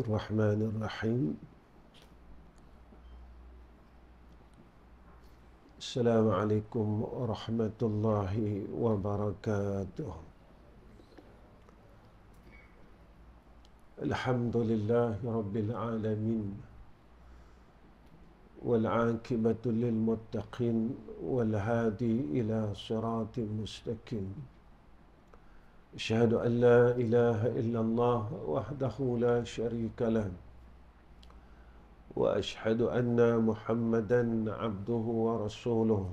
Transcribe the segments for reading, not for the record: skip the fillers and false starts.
Bismillahirrahmanirrahim. Assalamualaikum warahmatullahi wabarakatuh. Alhamdulillahi rabbil alamin. Wal 'aqibatu lil muttaqin wal hadi ila siratin mustaqim. Asyhadu an la ilaha illallah wahdahu la syarika lah. Wa asyhadu anna Muhammadan abduhu wa rasuluh.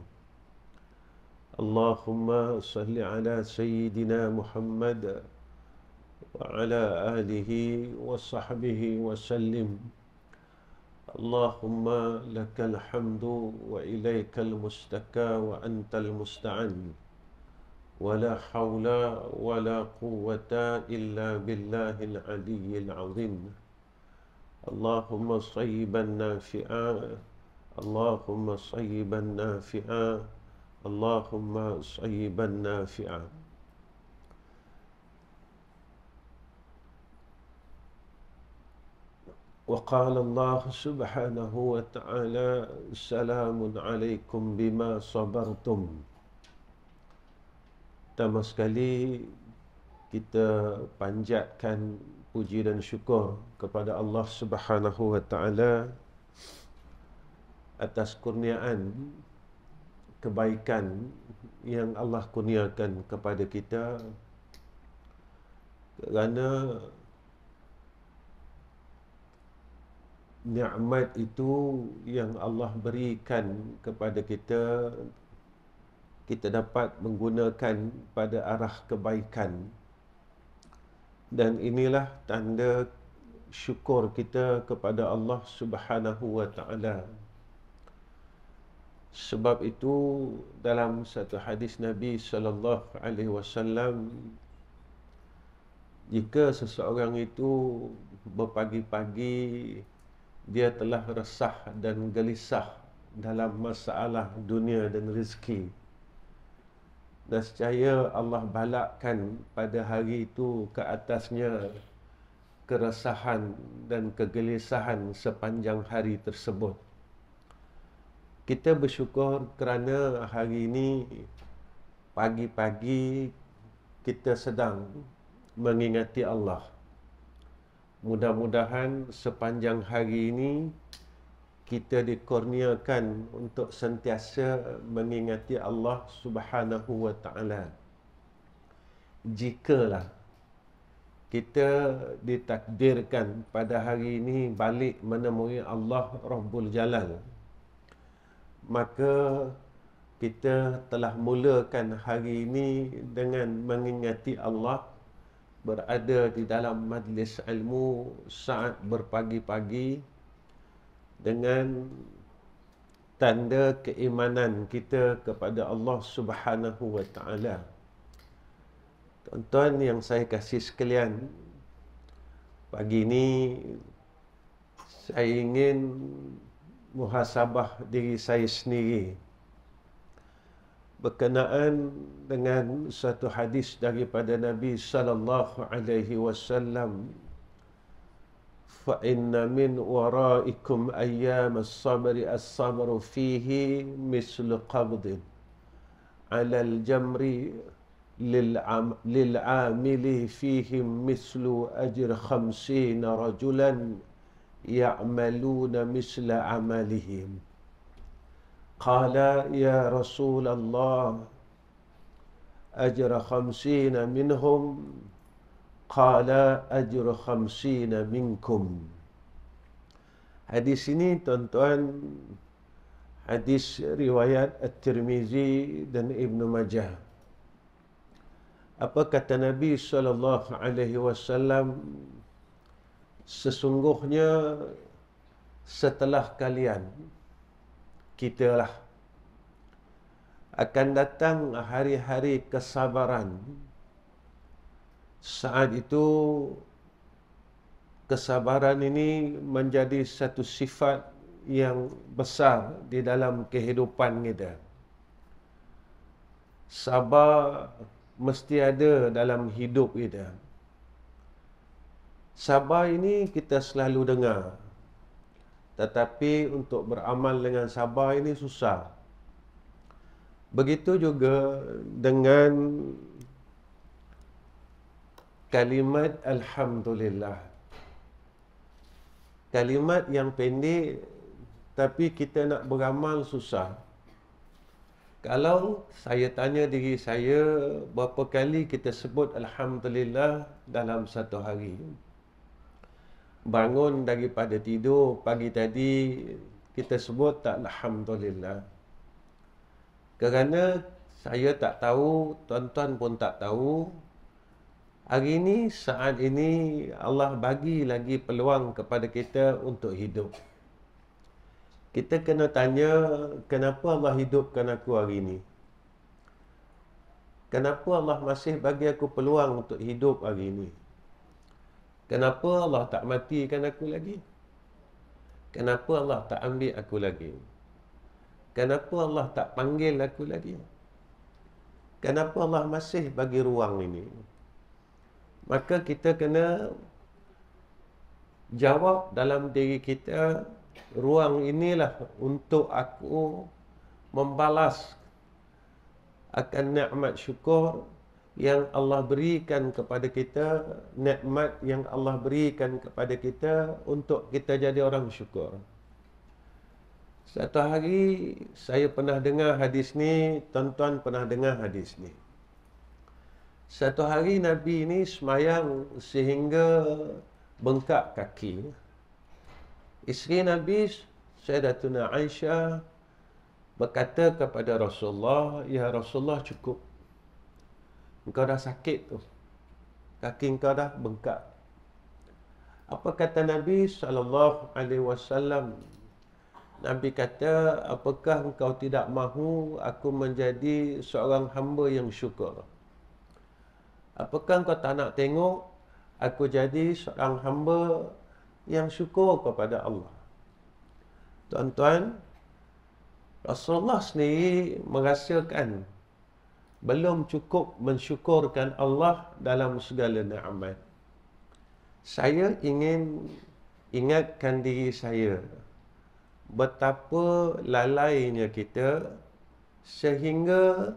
Allahumma salli ala sayyidina Muhammad wa ala alihi wa sahbihi wa sallim. Allahumma lakal hamdu wa ilaikal mustaka wa antal musta'an. ولا حول ولا قوة إلا بالله العلي العظيم. اللهم صيبا نافعا، اللهم صيبا نافعا، اللهم صيبا نافعا. وقال الله سبحانه وتعالى: سلام عليكم بما صبرتم. Pertama sekali kita panjatkan puji dan syukur kepada Allah Subhanahu wa taala atas kurniaan kebaikan yang Allah kurniakan kepada kita, kerana nikmat itu yang Allah berikan kepada kita, kita dapat menggunakan pada arah kebaikan. Dan inilah tanda syukur kita kepada Allah Subhanahu wa taala. Sebab itu dalam satu hadis Nabi sallallahu alaihi wasallam, jika seseorang itu berpagi-pagi dia telah resah dan gelisah dalam masalah dunia dan rezeki, nescaya Allah balakkan pada hari itu ke atasnya keresahan dan kegelisahan sepanjang hari tersebut. Kita bersyukur kerana hari ini pagi-pagi kita sedang mengingati Allah. Mudah-mudahan sepanjang hari ini kita dikurniakan untuk sentiasa mengingati Allah Subhanahu wa taala. Jikalah kita ditakdirkan pada hari ini balik menemui Allah Rabbul Jalal, maka kita telah mulakan hari ini dengan mengingati Allah, berada di dalam majlis ilmu saat berpagi-pagi, dengan tanda keimanan kita kepada Allah Subhanahu wa taala. Tuan-tuan yang saya kasih sekalian, pagi ini saya ingin muhasabah diri saya sendiri berkenaan dengan satu hadis daripada Nabi sallallahu alaihi wasallam. فَإِنَّ مِنْ وَرَائِكُمْ أَيَّامَ الصَّبْرِ الصَّبْرُ فِيهِ مِثْلُ قَبْضٍ عَلَى الْجَمْرِ لِلْعَامِلِ فِيهِمْ مِثْلُ أَجْرِ 50 رَجُلًا يَعْمَلُونَ مِثْلَ عَمَلِهِمْ. قَالَ يَا رَسُولَ اللَّهِ أَجْرَ 50 مِنْهُمْ؟ Qala ajru 50 minkum. Hadis ini tuan-tuan, hadis riwayat At-Tirmizi dan Ibn Majah. Apa kata Nabi sallallahu alaihi wasallam? Sesungguhnya setelah kalian, kitalah, akan datang hari-hari kesabaran. Saat itu kesabaran ini menjadi satu sifat yang besar di dalam kehidupan kita. Sabar mesti ada dalam hidup kita. Sabar ini kita selalu dengar. Tetapi untuk beramal dengan sabar ini susah. Begitu juga dengan kalimat Alhamdulillah. Kalimat yang pendek, tapi kita nak beramal susah. Kalau saya tanya diri saya, berapa kali kita sebut Alhamdulillah dalam satu hari? Bangun daripada tidur pagi tadi, kita sebut tak Alhamdulillah. Kerana saya tak tahu, tuan-tuan pun tak tahu, hari ini, saat ini, Allah bagi lagi peluang kepada kita untuk hidup. Kita kena tanya, kenapa Allah hidupkan aku hari ini? Kenapa Allah masih bagi aku peluang untuk hidup hari ini? Kenapa Allah tak matikan aku lagi? Kenapa Allah tak ambil aku lagi? Kenapa Allah tak panggil aku lagi? Kenapa Allah masih bagi ruang ini? Maka kita kena jawab dalam diri kita, ruang inilah untuk aku membalas akan nikmat syukur yang Allah berikan kepada kita, nikmat yang Allah berikan kepada kita untuk kita jadi orang syukur. Satu hari saya pernah dengar hadis ni, tuan-tuan pernah dengar hadis ni. Satu hari Nabi ini semayang sehingga bengkak kaki. Isteri Nabi, Sayyidatuna Aisyah, berkata kepada Rasulullah, "Ya Rasulullah, cukup. Engkau dah sakit tu. Kaki engkau dah bengkak." Apa kata Nabi SAW? Nabi kata, "Apakah engkau tidak mahu aku menjadi seorang hamba yang syukur? Apakah engkau tak nak tengok aku jadi seorang hamba yang syukur kepada Allah?" Tuan-tuan, Rasulullah sendiri merasakan belum cukup mensyukurkan Allah dalam segala nikmat. Saya ingin ingatkan diri saya betapa lalainya kita sehingga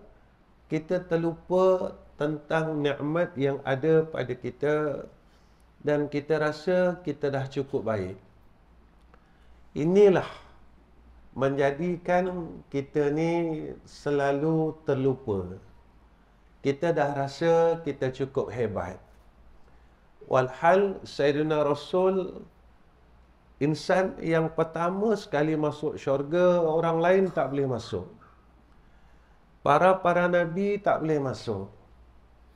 kita terlupa tentang nikmat yang ada pada kita dan kita rasa kita dah cukup baik. Inilah menjadikan kita ni selalu terlupa. Kita dah rasa kita cukup hebat. Walhal Sayyidina Rasul, insan yang pertama sekali masuk syurga, orang lain tak boleh masuk. Para Nabi tak boleh masuk.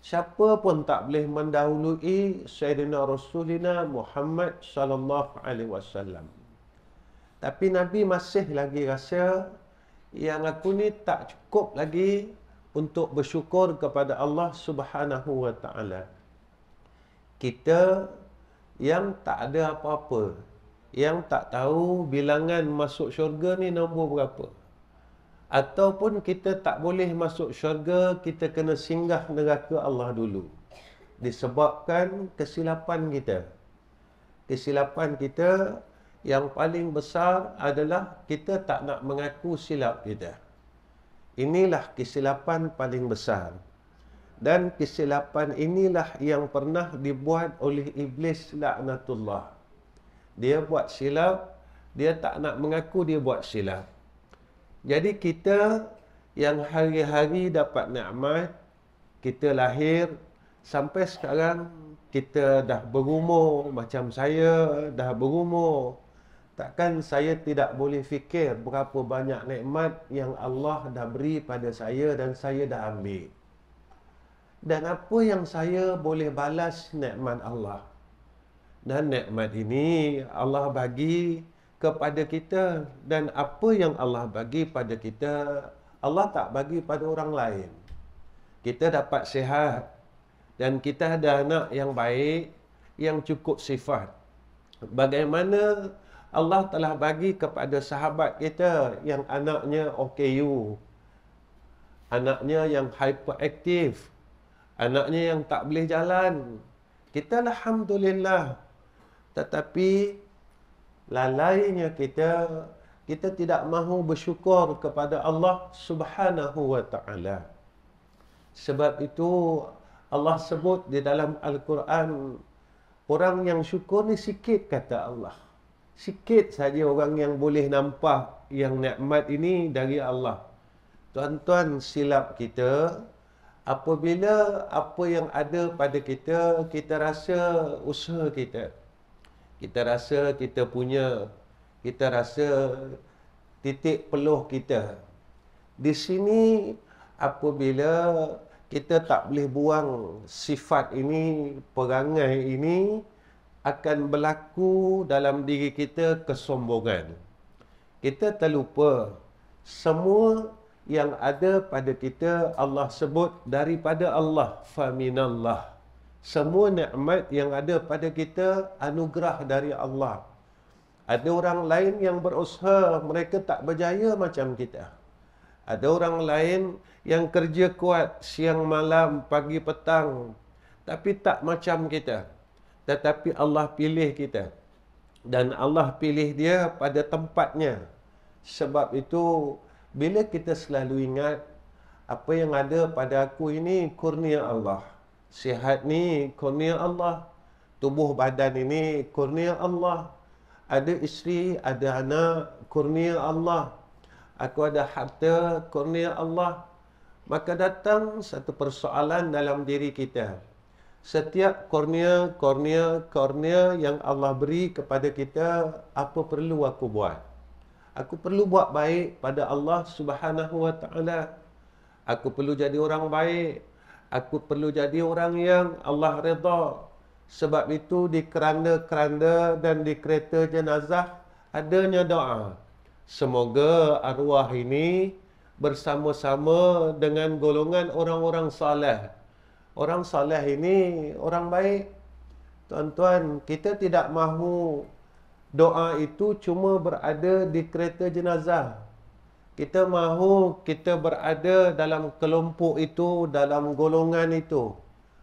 Siapa pun tak boleh mendahului Sayyidina Rasulina Muhammad sallallahu alaihi wasallam. Tapi Nabi masih lagi rasa yang aku ni tak cukup lagi untuk bersyukur kepada Allah Subhanahu wa taala. Kita yang tak ada apa-apa, yang tak tahu bilangan masuk syurga ni nombor berapa. Ataupun kita tak boleh masuk syurga, kita kena singgah neraka Allah dulu. Disebabkan kesilapan kita. Kesilapan kita yang paling besar adalah kita tak nak mengaku silap kita. Inilah kesilapan paling besar. Dan kesilapan inilah yang pernah dibuat oleh Iblis laknatullah. Dia buat silap, dia tak nak mengaku dia buat silap. Jadi kita yang hari-hari dapat nikmat, kita lahir sampai sekarang kita dah berumur, macam saya dah berumur. Takkan saya tidak boleh fikir berapa banyak nikmat yang Allah dah beri pada saya dan saya dah ambil. Dan apa yang saya boleh balas nikmat Allah? Dan nikmat ini Allah bagi kepada kita. Dan apa yang Allah bagi pada kita, Allah tak bagi pada orang lain. Kita dapat sihat. Dan kita ada anak yang baik, yang cukup sifat. Bagaimana Allah telah bagi kepada sahabat kita yang anaknya OKU. Anaknya yang hyperaktif. Anaknya yang tak boleh jalan. Kita alhamdulillah Tetapi lalainya kita tidak mahu bersyukur kepada Allah Subhanahu wa taala. Sebab itu Allah sebut di dalam Al-Quran, orang yang syukur ni sikit, kata Allah. Sikit saja orang yang boleh nampak yang nikmat ini dari Allah. Tuan-tuan, silap kita apabila apa yang ada pada kita, kita rasa usaha kita. Kita rasa kita punya, kita rasa titik peluh kita. Di sini apabila kita tak boleh buang sifat ini, perangai ini, akan berlaku dalam diri kita kesombongan. Kita terlupa semua yang ada pada kita Allah sebut daripada Allah, faminallah. Semua nikmat yang ada pada kita anugerah dari Allah. Ada orang lain yang berusaha, mereka tak berjaya macam kita. Ada orang lain yang kerja kuat siang malam, pagi petang, tapi tak macam kita. Tetapi Allah pilih kita. Dan Allah pilih dia pada tempatnya. Sebab itu, bila kita selalu ingat, apa yang ada pada aku ini kurnia Allah. Sihat ni kurnia Allah. Tubuh badan ini kurnia Allah. Ada isteri, ada anak, kurnia Allah. Aku ada harta, kurnia Allah. Maka datang satu persoalan dalam diri kita. Setiap kurnia yang Allah beri kepada kita, apa perlu aku buat? Aku perlu buat baik pada Allah Subhanahu wa taala. Aku perlu jadi orang baik. Aku perlu jadi orang yang Allah redha. Sebab itu di keranda-keranda dan di kereta jenazah adanya doa. Semoga arwah ini bersama-sama dengan golongan orang-orang saleh. Orang saleh ini orang baik. Tuan-tuan, kita tidak mahu doa itu cuma berada di kereta jenazah. Kita mahu kita berada dalam kelompok itu, dalam golongan itu.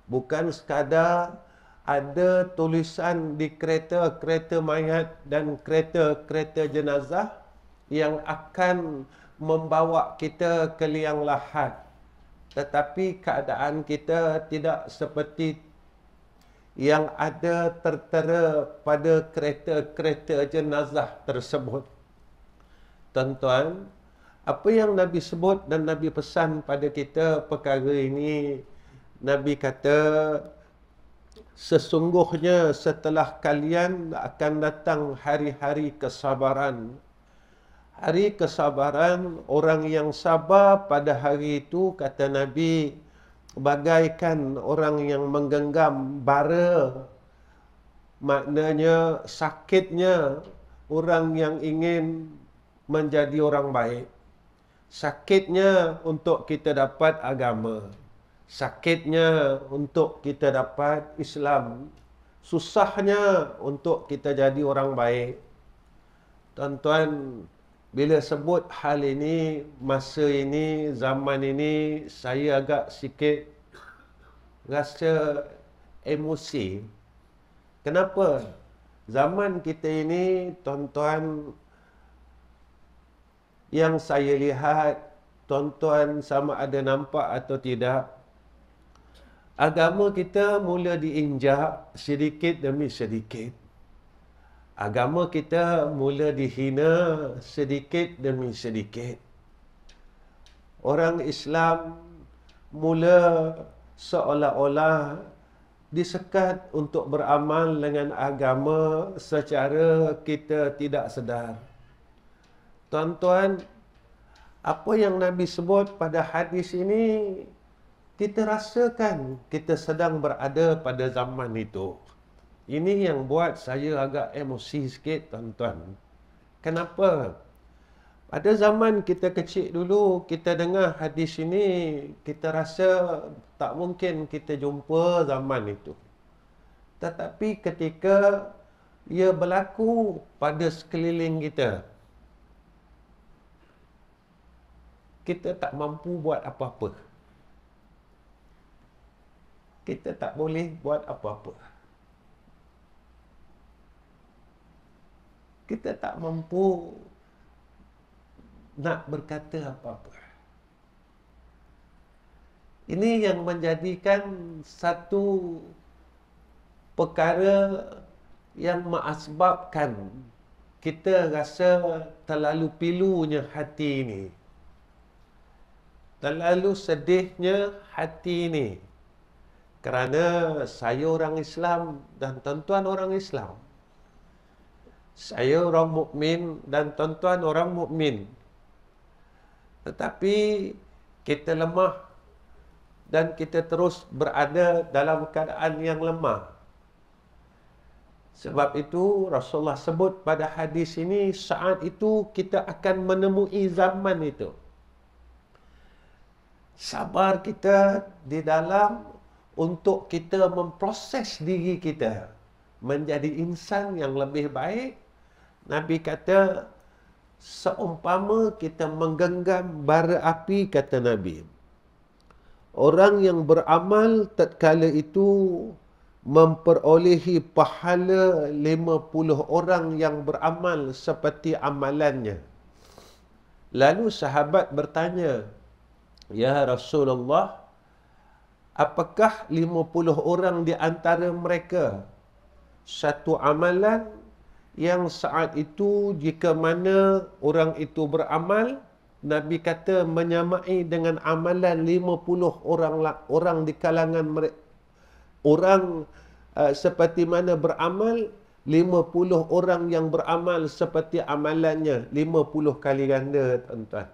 Bukan sekadar ada tulisan di kereta-kereta mayat dan kereta-kereta jenazah yang akan membawa kita ke liang lahat. Tetapi keadaan kita tidak seperti yang ada tertera pada kereta-kereta jenazah tersebut. Tuan-tuan, apa yang Nabi sebut dan Nabi pesan pada kita perkara ini, Nabi kata, sesungguhnya setelah kalian akan datang hari-hari kesabaran. Hari kesabaran, orang yang sabar pada hari itu, kata Nabi, bagaikan orang yang menggenggam bara. Maknanya sakitnya orang yang ingin menjadi orang baik. Sakitnya untuk kita dapat agama. Sakitnya untuk kita dapat Islam. Susahnya untuk kita jadi orang baik. Tuan-tuan, bila sebut hal ini, masa ini, zaman ini, saya agak sikit rasa emosi. Kenapa? Zaman kita ini, tuan-tuan, yang saya lihat, tuan-tuan sama ada nampak atau tidak, agama kita mula diinjak sedikit demi sedikit. Agama kita mula dihina sedikit demi sedikit. Orang Islam mula seolah-olah disekat untuk beramal dengan agama secara kita tidak sedar. Tuan-tuan, apa yang Nabi sebut pada hadis ini, kita rasakan kita sedang berada pada zaman itu. Ini yang buat saya agak emosi sikit, tuan-tuan. Kenapa? Pada zaman kita kecil dulu, kita dengar hadis ini, kita rasa tak mungkin kita jumpa zaman itu. Tetapi ketika ia berlaku pada sekeliling kita, kita tak mampu buat apa-apa. Kita tak boleh buat apa-apa. kita tak mampu nak berkata apa-apa. Ini yang menjadikan satu perkara yang mengasbabkan kita rasa terlalu pilunya hati ini. Terlalu sedihnya hati ini. Kerana saya orang Islam dan tuan-tuan orang Islam. Saya orang mukmin dan tuan-tuan orang mukmin. Tetapi kita lemah dan kita terus berada dalam keadaan yang lemah. Sebab itu Rasulullah sebut pada hadis ini, saat itu kita akan menemui zaman itu. Sabar kita di dalam untuk kita memproses diri kita menjadi insan yang lebih baik. Nabi kata, seumpama kita menggenggam bara api, kata Nabi. Orang yang beramal tatkala itu memperolehi pahala 50 orang yang beramal seperti amalannya. Lalu sahabat bertanya, ya Rasulullah, apakah 50 orang di antara mereka satu amalan yang saat itu jika mana orang itu beramal, Nabi kata menyamai dengan amalan 50 orang di kalangan mereka. Orang seperti mana beramal, 50 orang yang beramal seperti amalannya, 50 kali ganda, tuan-tuan.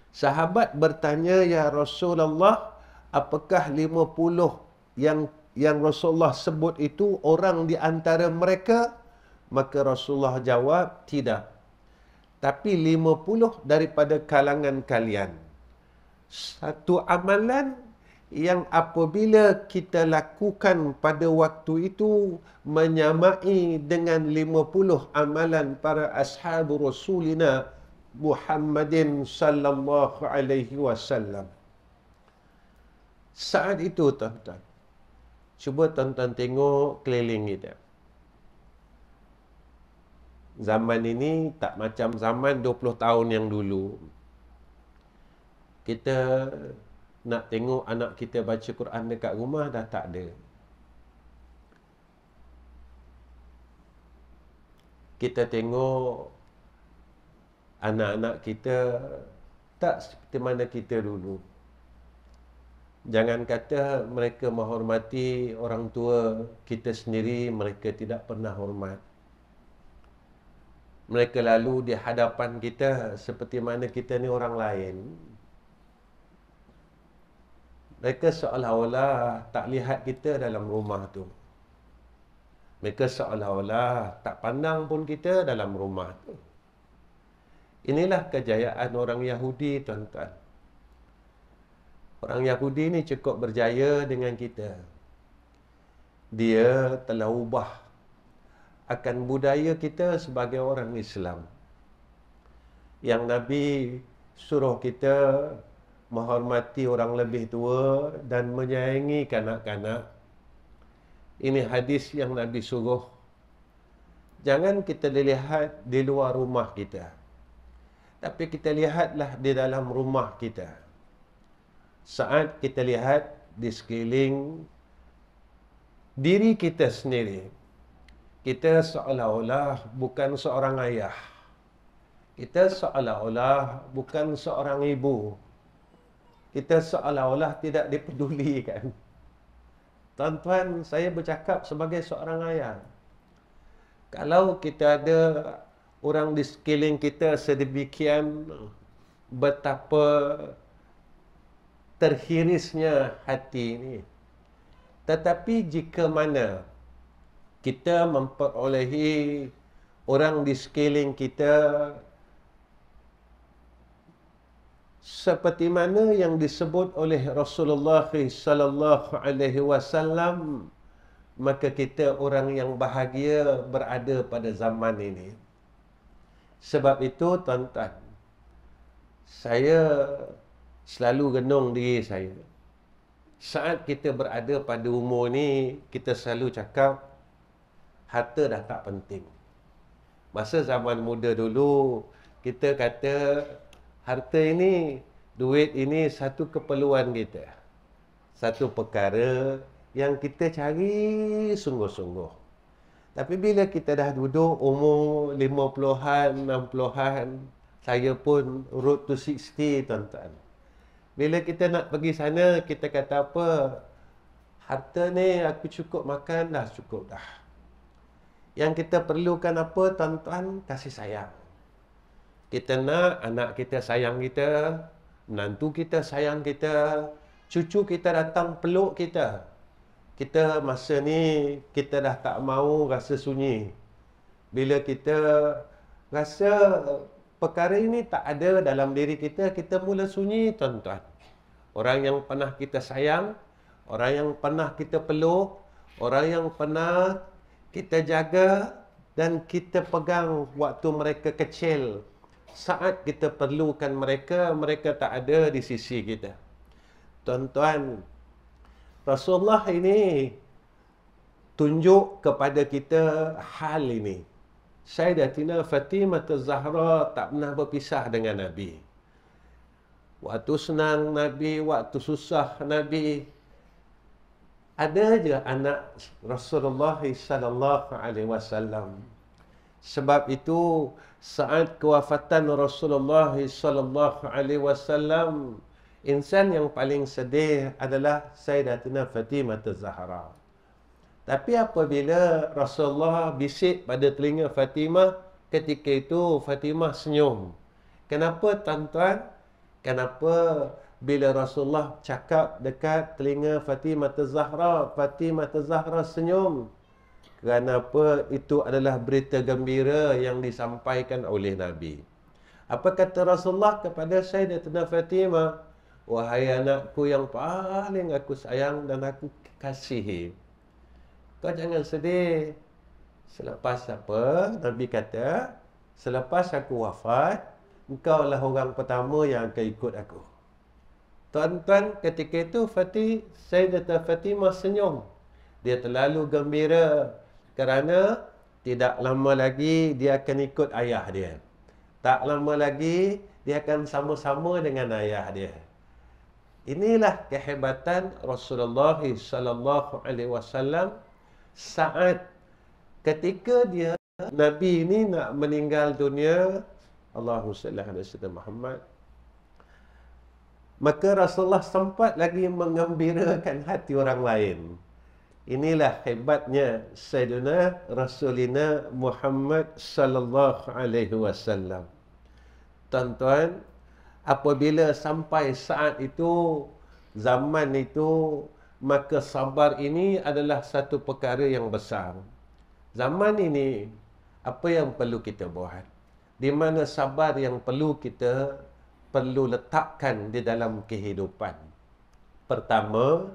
Sahabat bertanya, ya Rasulullah, apakah 50 yang Rasulullah sebut itu orang di antara mereka? Maka Rasulullah jawab, tidak. Tapi 50 daripada kalangan kalian. Satu amalan yang apabila kita lakukan pada waktu itu menyamai dengan 50 amalan para ashabu Rasulina Muhammadin sallallahu alaihi wasallam. Saat itu, tuan-tuan, cuba tuan-tuan tengok keliling kita. Zaman ini tak macam zaman 20 tahun yang dulu. Kita nak tengok anak kita baca Quran dekat rumah dah tak ada. Kita tengok anak-anak kita tak seperti mana kita dulu. Jangan kata mereka menghormati orang tua, kita sendiri mereka tidak pernah hormat. Mereka lalu di hadapan kita seperti mana kita ni orang lain. Mereka seolah-olah tak lihat kita dalam rumah tu. Mereka seolah-olah tak pandang pun kita dalam rumah tu. Inilah kejayaan orang Yahudi, tuan-tuan. Orang Yahudi ni cukup berjaya dengan kita. Dia telah ubah akan budaya kita sebagai orang Islam. Yang Nabi suruh kita menghormati orang lebih tua dan menyayangi kanak-kanak. Ini hadis yang Nabi suruh. Jangan kita lihat di luar rumah kita, tapi kita lihatlah di dalam rumah kita. Saat kita lihat di sekeliling diri kita sendiri, kita seolah-olah bukan seorang ayah. Kita seolah-olah bukan seorang ibu. Kita seolah-olah tidak dipedulikan. Tuan-tuan, saya bercakap sebagai seorang ayah. Kalau kita ada orang di sekeliling kita sedemikian betapa terhirisnya hati ini. Tetapi jika mana kita memperolehi orang di sekeliling kita seperti mana yang disebut oleh Rasulullah sallallahu alaihi wasallam, maka kita orang yang bahagia berada pada zaman ini. Sebab itu, tuan-tuan, saya selalu renung diri saya. Saat kita berada pada umur ni, kita selalu cakap harta dah tak penting. Masa zaman muda dulu, kita kata harta ini, duit ini satu keperluan kita. Satu perkara yang kita cari sungguh-sungguh. Tapi bila kita dah duduk umur 50-an, 60-an, saya pun road to 60, tuan-tuan. Bila kita nak pergi sana, kita kata apa? Harta ni aku cukup makan, dah cukup dah. Yang kita perlukan apa, tuan-tuan? Kasih sayang. Kita nak anak kita sayang kita, menantu kita sayang kita, cucu kita datang peluk kita. Kita masa ni, kita dah tak mau rasa sunyi. Bila kita rasa perkara ini tak ada dalam diri kita, kita mula sunyi, tuan-tuan. Orang yang pernah kita sayang, orang yang pernah kita peluk, orang yang pernah kita jaga dan kita pegang waktu mereka kecil. Saat kita perlukan mereka, mereka tak ada di sisi kita. Tuan-tuan, Rasulullah ini tunjuk kepada kita hal ini. Sayyidatina Fatimah Az-Zahra tak pernah berpisah dengan Nabi. Waktu senang Nabi, waktu susah Nabi. Ada je anak Rasulullah sallallahu alaihi wasallam. Sebab itu saat kewafatan Rasulullah sallallahu alaihi wasallam, insan yang paling sedih adalah Sayyidatina Fatimah Az-Zahra. Tapi apabila Rasulullah bisik pada telinga Fatimah, ketika itu Fatimah senyum. Kenapa, tuan-tuan? Kenapa bila Rasulullah cakap dekat telinga Fatimah Az-Zahra, Fatimah Az-Zahra senyum? Kerana apa? Itu adalah berita gembira yang disampaikan oleh Nabi. Apa kata Rasulullah kepada Sayyidatina Fatimah? Wahai anakku yang paling aku sayang dan aku kasihi, kau jangan sedih. Selepas apa? Nabi kata, selepas aku wafat, engkau lah orang pertama yang akan ikut aku. Tuan-tuan, ketika itu Sayyidatina Fatimah senyum. Dia terlalu gembira kerana tidak lama lagi dia akan ikut ayah dia. Tak lama lagi dia akan sama-sama dengan ayah dia. Inilah kehebatan Rasulullah sallallahu alaihi wasallam saat ketika dia Nabi ini nak meninggal dunia. Allahumma salli ala sayyidina Muhammad. Maka Rasulullah sempat lagi menggembirakan hati orang lain. Inilah hebatnya Sayyidina Rasulina Muhammad sallallahu alaihi wasallam. Tuan-tuan, apabila sampai saat itu, zaman itu, maka sabar ini adalah satu perkara yang besar. Zaman ini, apa yang perlu kita buat? Di mana sabar yang perlu letakkan di dalam kehidupan. Pertama,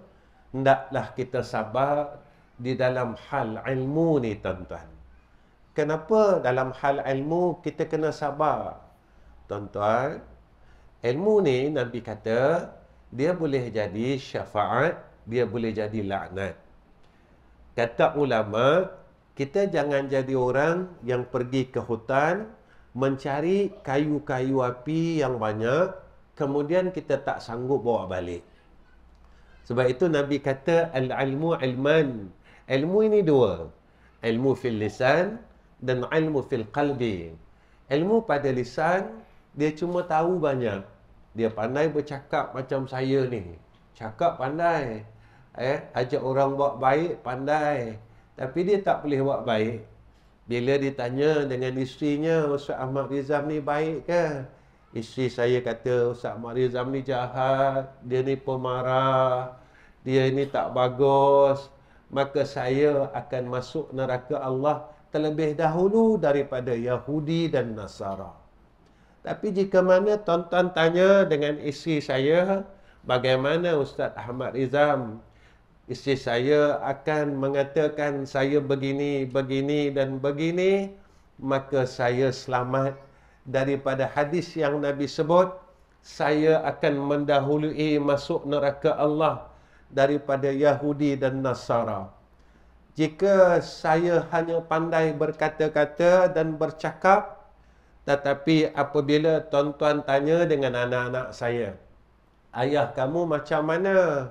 hendaklah kita sabar di dalam hal ilmu ni, tuan-tuan. Kenapa dalam hal ilmu kita kena sabar? Tuan-tuan, ilmu ni Nabi kata, dia boleh jadi syafaat, dia boleh jadi laknat. Kata ulama, kita jangan jadi orang yang pergi ke hutan, mencari kayu-kayu api yang banyak, kemudian kita tak sanggup bawa balik. Sebab itu Nabi kata, al-ilmu ilman. Ilmu ini dua. Ilmu fil lisan dan ilmu fil qalbi. Ilmu pada lisan, dia cuma tahu banyak. Dia pandai bercakap macam saya ni. Cakap pandai. Ajak orang buat baik, pandai. Tapi dia tak boleh buat baik. Bila ditanya dengan isterinya, Ustaz Ahmad Rizam ni baik ke? Isteri saya kata, Ustaz Ahmad Rizam ni jahat, dia ni pemarah, dia ni tak bagus. Maka saya akan masuk neraka Allah terlebih dahulu daripada Yahudi dan Nasara. Tapi jika mana tuan-tuan tanya dengan isteri saya, bagaimana Ustaz Ahmad Rizam? Isteri saya akan mengatakan saya begini, begini dan begini, maka saya selamat daripada hadis yang Nabi sebut, saya akan mendahului masuk neraka Allah daripada Yahudi dan Nasara. Jika saya hanya pandai berkata-kata dan bercakap, tetapi apabila tuan-tuan tanya dengan anak-anak saya, ayah kamu macam mana?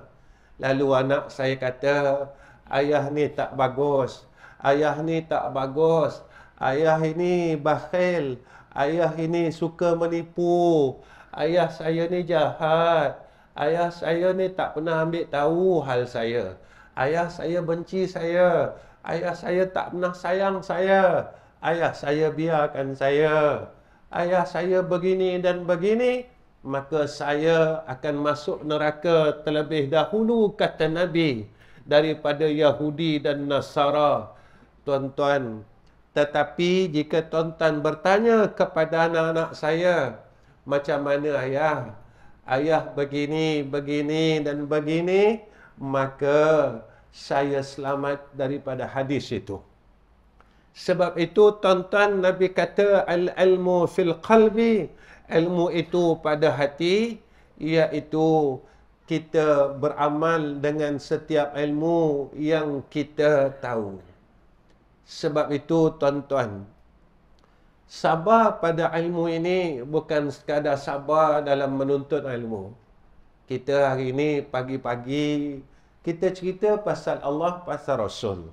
Lalu anak saya kata, ayah ni tak bagus, ayah ni tak bagus, ayah ini bakhil, ayah ini suka menipu, ayah saya ni jahat, ayah saya ni tak pernah ambil tahu hal saya, ayah saya benci saya, ayah saya tak pernah sayang saya, ayah saya biarkan saya, ayah saya begini dan begini, maka saya akan masuk neraka terlebih dahulu, kata Nabi, daripada Yahudi dan Nasara. Tuan-tuan, tetapi jika tuan-tuan bertanya kepada anak-anak saya, macam mana ayah? Ayah begini, begini dan begini, maka saya selamat daripada hadis itu. Sebab itu tuan-tuan, Nabi kata al-ilmu fil qalbi, ilmu itu pada hati, iaitu kita beramal dengan setiap ilmu yang kita tahu. Sebab itu tuan-tuan, sabar pada ilmu ini bukan sekadar sabar dalam menuntut ilmu. Kita hari ini pagi-pagi kita cerita pasal Allah, pasal Rasul.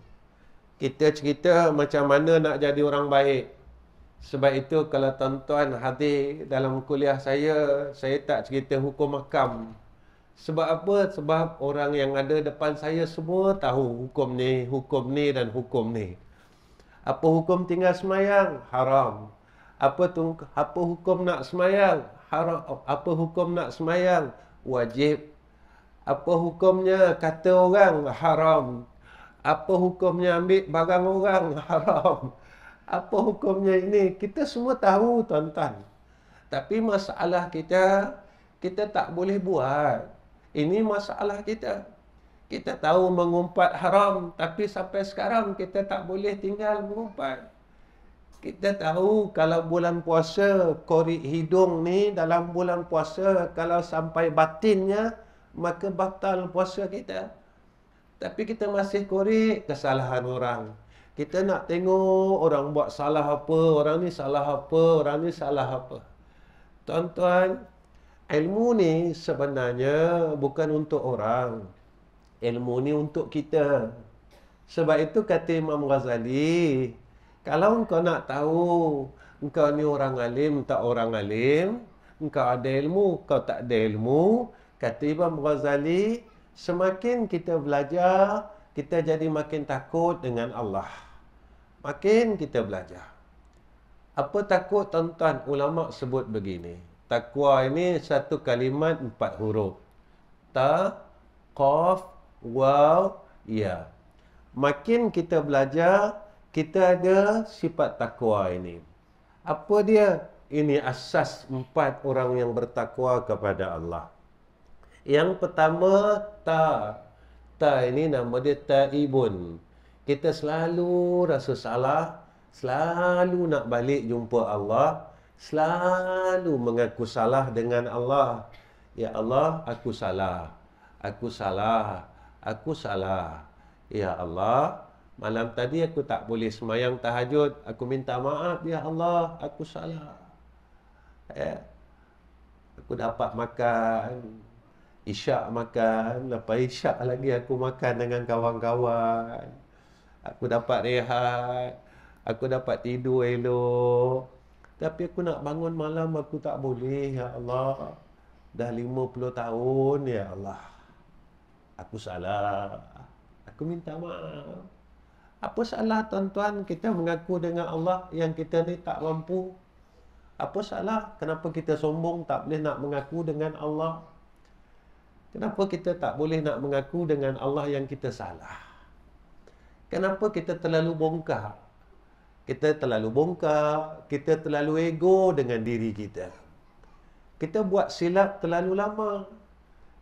Kita cerita macam mana nak jadi orang baik. Sebab itu kalau tuan-tuan hadir dalam kuliah saya tak cerita hukum hakam. Sebab apa? Sebab orang yang ada depan saya semua tahu hukum ni dan hukum ni. Apa hukum tinggal semayang? Haram. Apa hukum nak semayang? Haram. Apa hukum nak semayang? Wajib. Apa hukumnya kata orang? Haram. Apa hukumnya ambil barang orang? Haram. Apa hukumnya ini? Kita semua tahu, tuan-tuan. Tapi masalah kita tak boleh buat. Ini masalah kita. Kita tahu mengumpat haram, tapi sampai sekarang kita tak boleh tinggal mengumpat. Kita tahu kalau bulan puasa, korek hidung ni dalam bulan puasa, kalau sampai batinnya, maka batal puasa kita. Tapi kita masih korek kesalahan orang. Kita nak tengok orang buat salah apa, orang ni salah apa, orang ni salah apa. Tuan-tuan, ilmu ni sebenarnya bukan untuk orang. Ilmu ni untuk kita. Sebab itu kata Imam Ghazali, kalau engkau nak tahu engkau ni orang alim tak orang alim, engkau ada ilmu, kau tak ada ilmu, kata Imam Ghazali, semakin kita belajar, kita jadi makin takut dengan Allah. Makin kita belajar. Apa takut, tuan-tuan? Ulama sebut begini. Takwa ini satu kalimat 4 huruf. Ta, qaf, waw, ya. Makin kita belajar, kita ada sifat takwa ini. Apa dia? Ini asas 4 orang yang bertakwa kepada Allah. Yang pertama, ta. Ta ini nama dia taibun. Kita selalu rasa salah, selalu nak balik jumpa Allah, selalu mengaku salah dengan Allah. Ya Allah, aku salah. Aku salah. Aku salah. Ya Allah, malam tadi aku tak boleh semayang tahajud. Aku minta maaf, ya Allah, aku salah. Aku dapat makan, isyak makan, lepas isyak lagi aku makan dengan kawan-kawan. Aku dapat rehat, aku dapat tidur elok. Tapi aku nak bangun malam, aku tak boleh, ya Allah. Dah 50 tahun, ya Allah. Aku salah. Aku minta maaf. Apa salah, tuan-tuan, kita mengaku dengan Allah yang kita ni tak mampu? Apa salah? Kenapa kita sombong tak boleh nak mengaku dengan Allah? Kenapa kita tak boleh nak mengaku dengan Allah yang kita salah? Kenapa kita terlalu bongkar? Kita terlalu bongkar, kita terlalu ego dengan diri kita. Kita buat silap terlalu lama.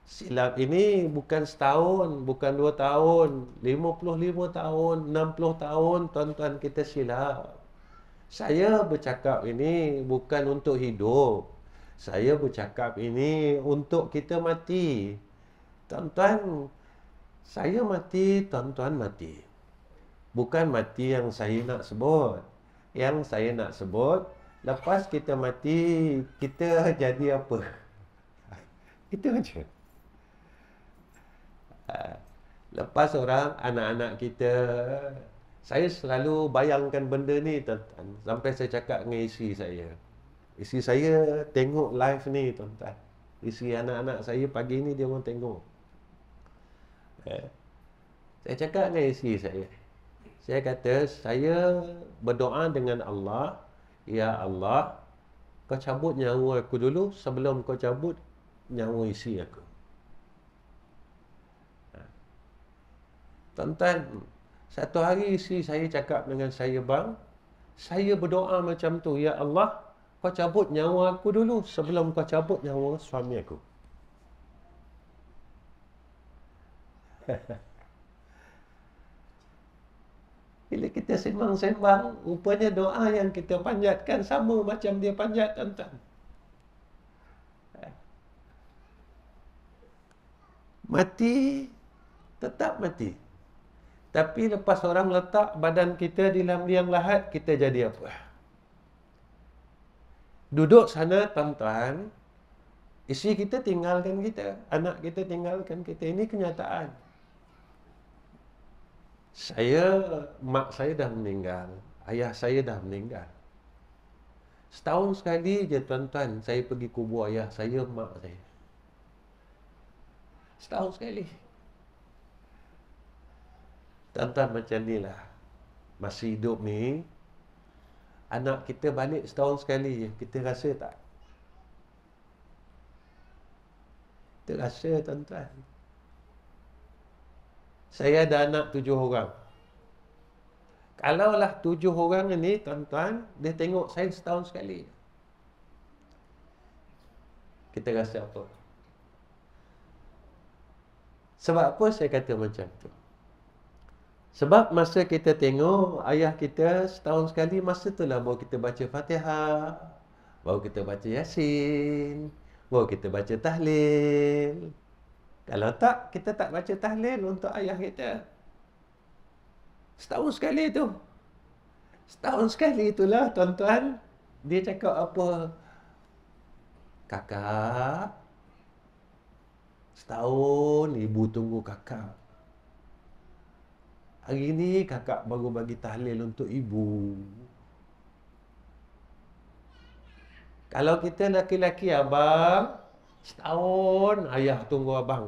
Silap ini bukan setahun, bukan 2 tahun, 55 tahun, 60 tahun, tuan-tuan, kita silap. Saya bercakap ini bukan untuk hidup. Saya bercakap ini untuk kita mati. Tuan-tuan, saya mati, tuan-tuan mati. Bukan mati yang saya nak sebut. Yang saya nak sebut, lepas kita mati, kita jadi apa? Itu aja. Lepas orang, anak-anak kita, saya selalu bayangkan benda ni, tuan-tuan. Sampai saya cakap dengan isteri saya. Isteri saya tengok live ni, tuan-tuan. Isteri anak-anak saya pagi ni dia orang tengok. Saya cakap dengan isteri saya. Saya kata, saya berdoa dengan Allah. Ya Allah, kau cabut nyawa aku dulu sebelum kau cabut nyawa isteri aku. Tuan-tuan, satu hari isteri saya cakap dengan saya, bang, saya berdoa macam tu. Ya Allah, kau cabut nyawa aku dulu sebelum kau cabut nyawa suami aku. Bila kita sembang-sembang, rupanya doa yang kita panjatkan sama macam dia panjat, tuan-tuan. Mati, tetap mati. Tapi lepas orang letak badan kita di dalam liang lahat, kita jadi apa? Duduk sana, tuan-tuan, isteri kita tinggalkan kita, anak kita tinggalkan kita. Ini kenyataan. Mak saya dah meninggal, ayah saya dah meninggal. Setahun sekali je, tuan-tuan, saya pergi kubur ayah saya, mak saya. Setahun sekali. Tuan-tuan, macam ni lah. Masih hidup ni, anak kita balik setahun sekali je. Kita rasa tak? Kita rasa, tuan-tuan. Saya ada anak 7 orang. Kalaulah 7 orang ini, tuan-tuan, dia tengok saya setahun sekali. Kita rasa apa? Sebab apa saya kata macam tu? Sebab masa kita tengok ayah kita setahun sekali, masa tu lah baru kita baca Fatihah, baru kita baca Yasin, baru kita baca tahlil. Kalau tak, kita tak baca tahlil untuk ayah kita. Setahun sekali tu. Setahun sekali itulah, tuan-tuan, dia cakap apa? Kakak, setahun ibu tunggu kakak. Hari ni kakak baru bagi tahlil untuk ibu. Kalau kita laki-laki, abang, setahun ayah tunggu abang.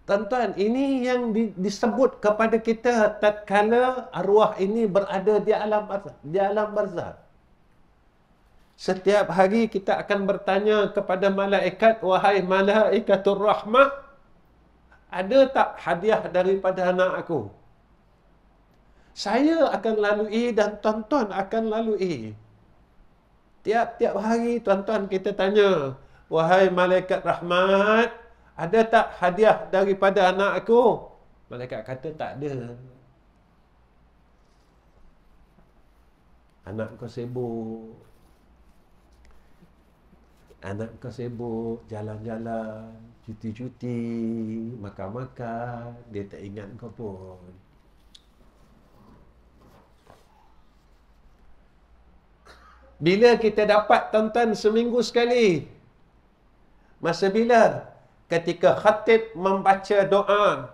Tuan-tuan, ini yang disebut kepada kita tatkala arwah ini berada di alam barzakh. Setiap hari kita akan bertanya kepada malaikat, wahai malaikatur rahmah, ada tak hadiah daripada anak aku? Saya akan lalui dan tuan-tuan akan lalui. Tiap-tiap hari, tuan-tuan, kita tanya, wahai malaikat rahmat, ada tak hadiah daripada anak aku? Malaikat kata tak ada. Anak kau sibuk. Anak kau sibuk jalan-jalan, cuti-cuti, makan-makan, dia tak ingat kau pun. Bila kita dapat, tuan-tuan, seminggu sekali. Masa bila? Ketika khatib membaca doa,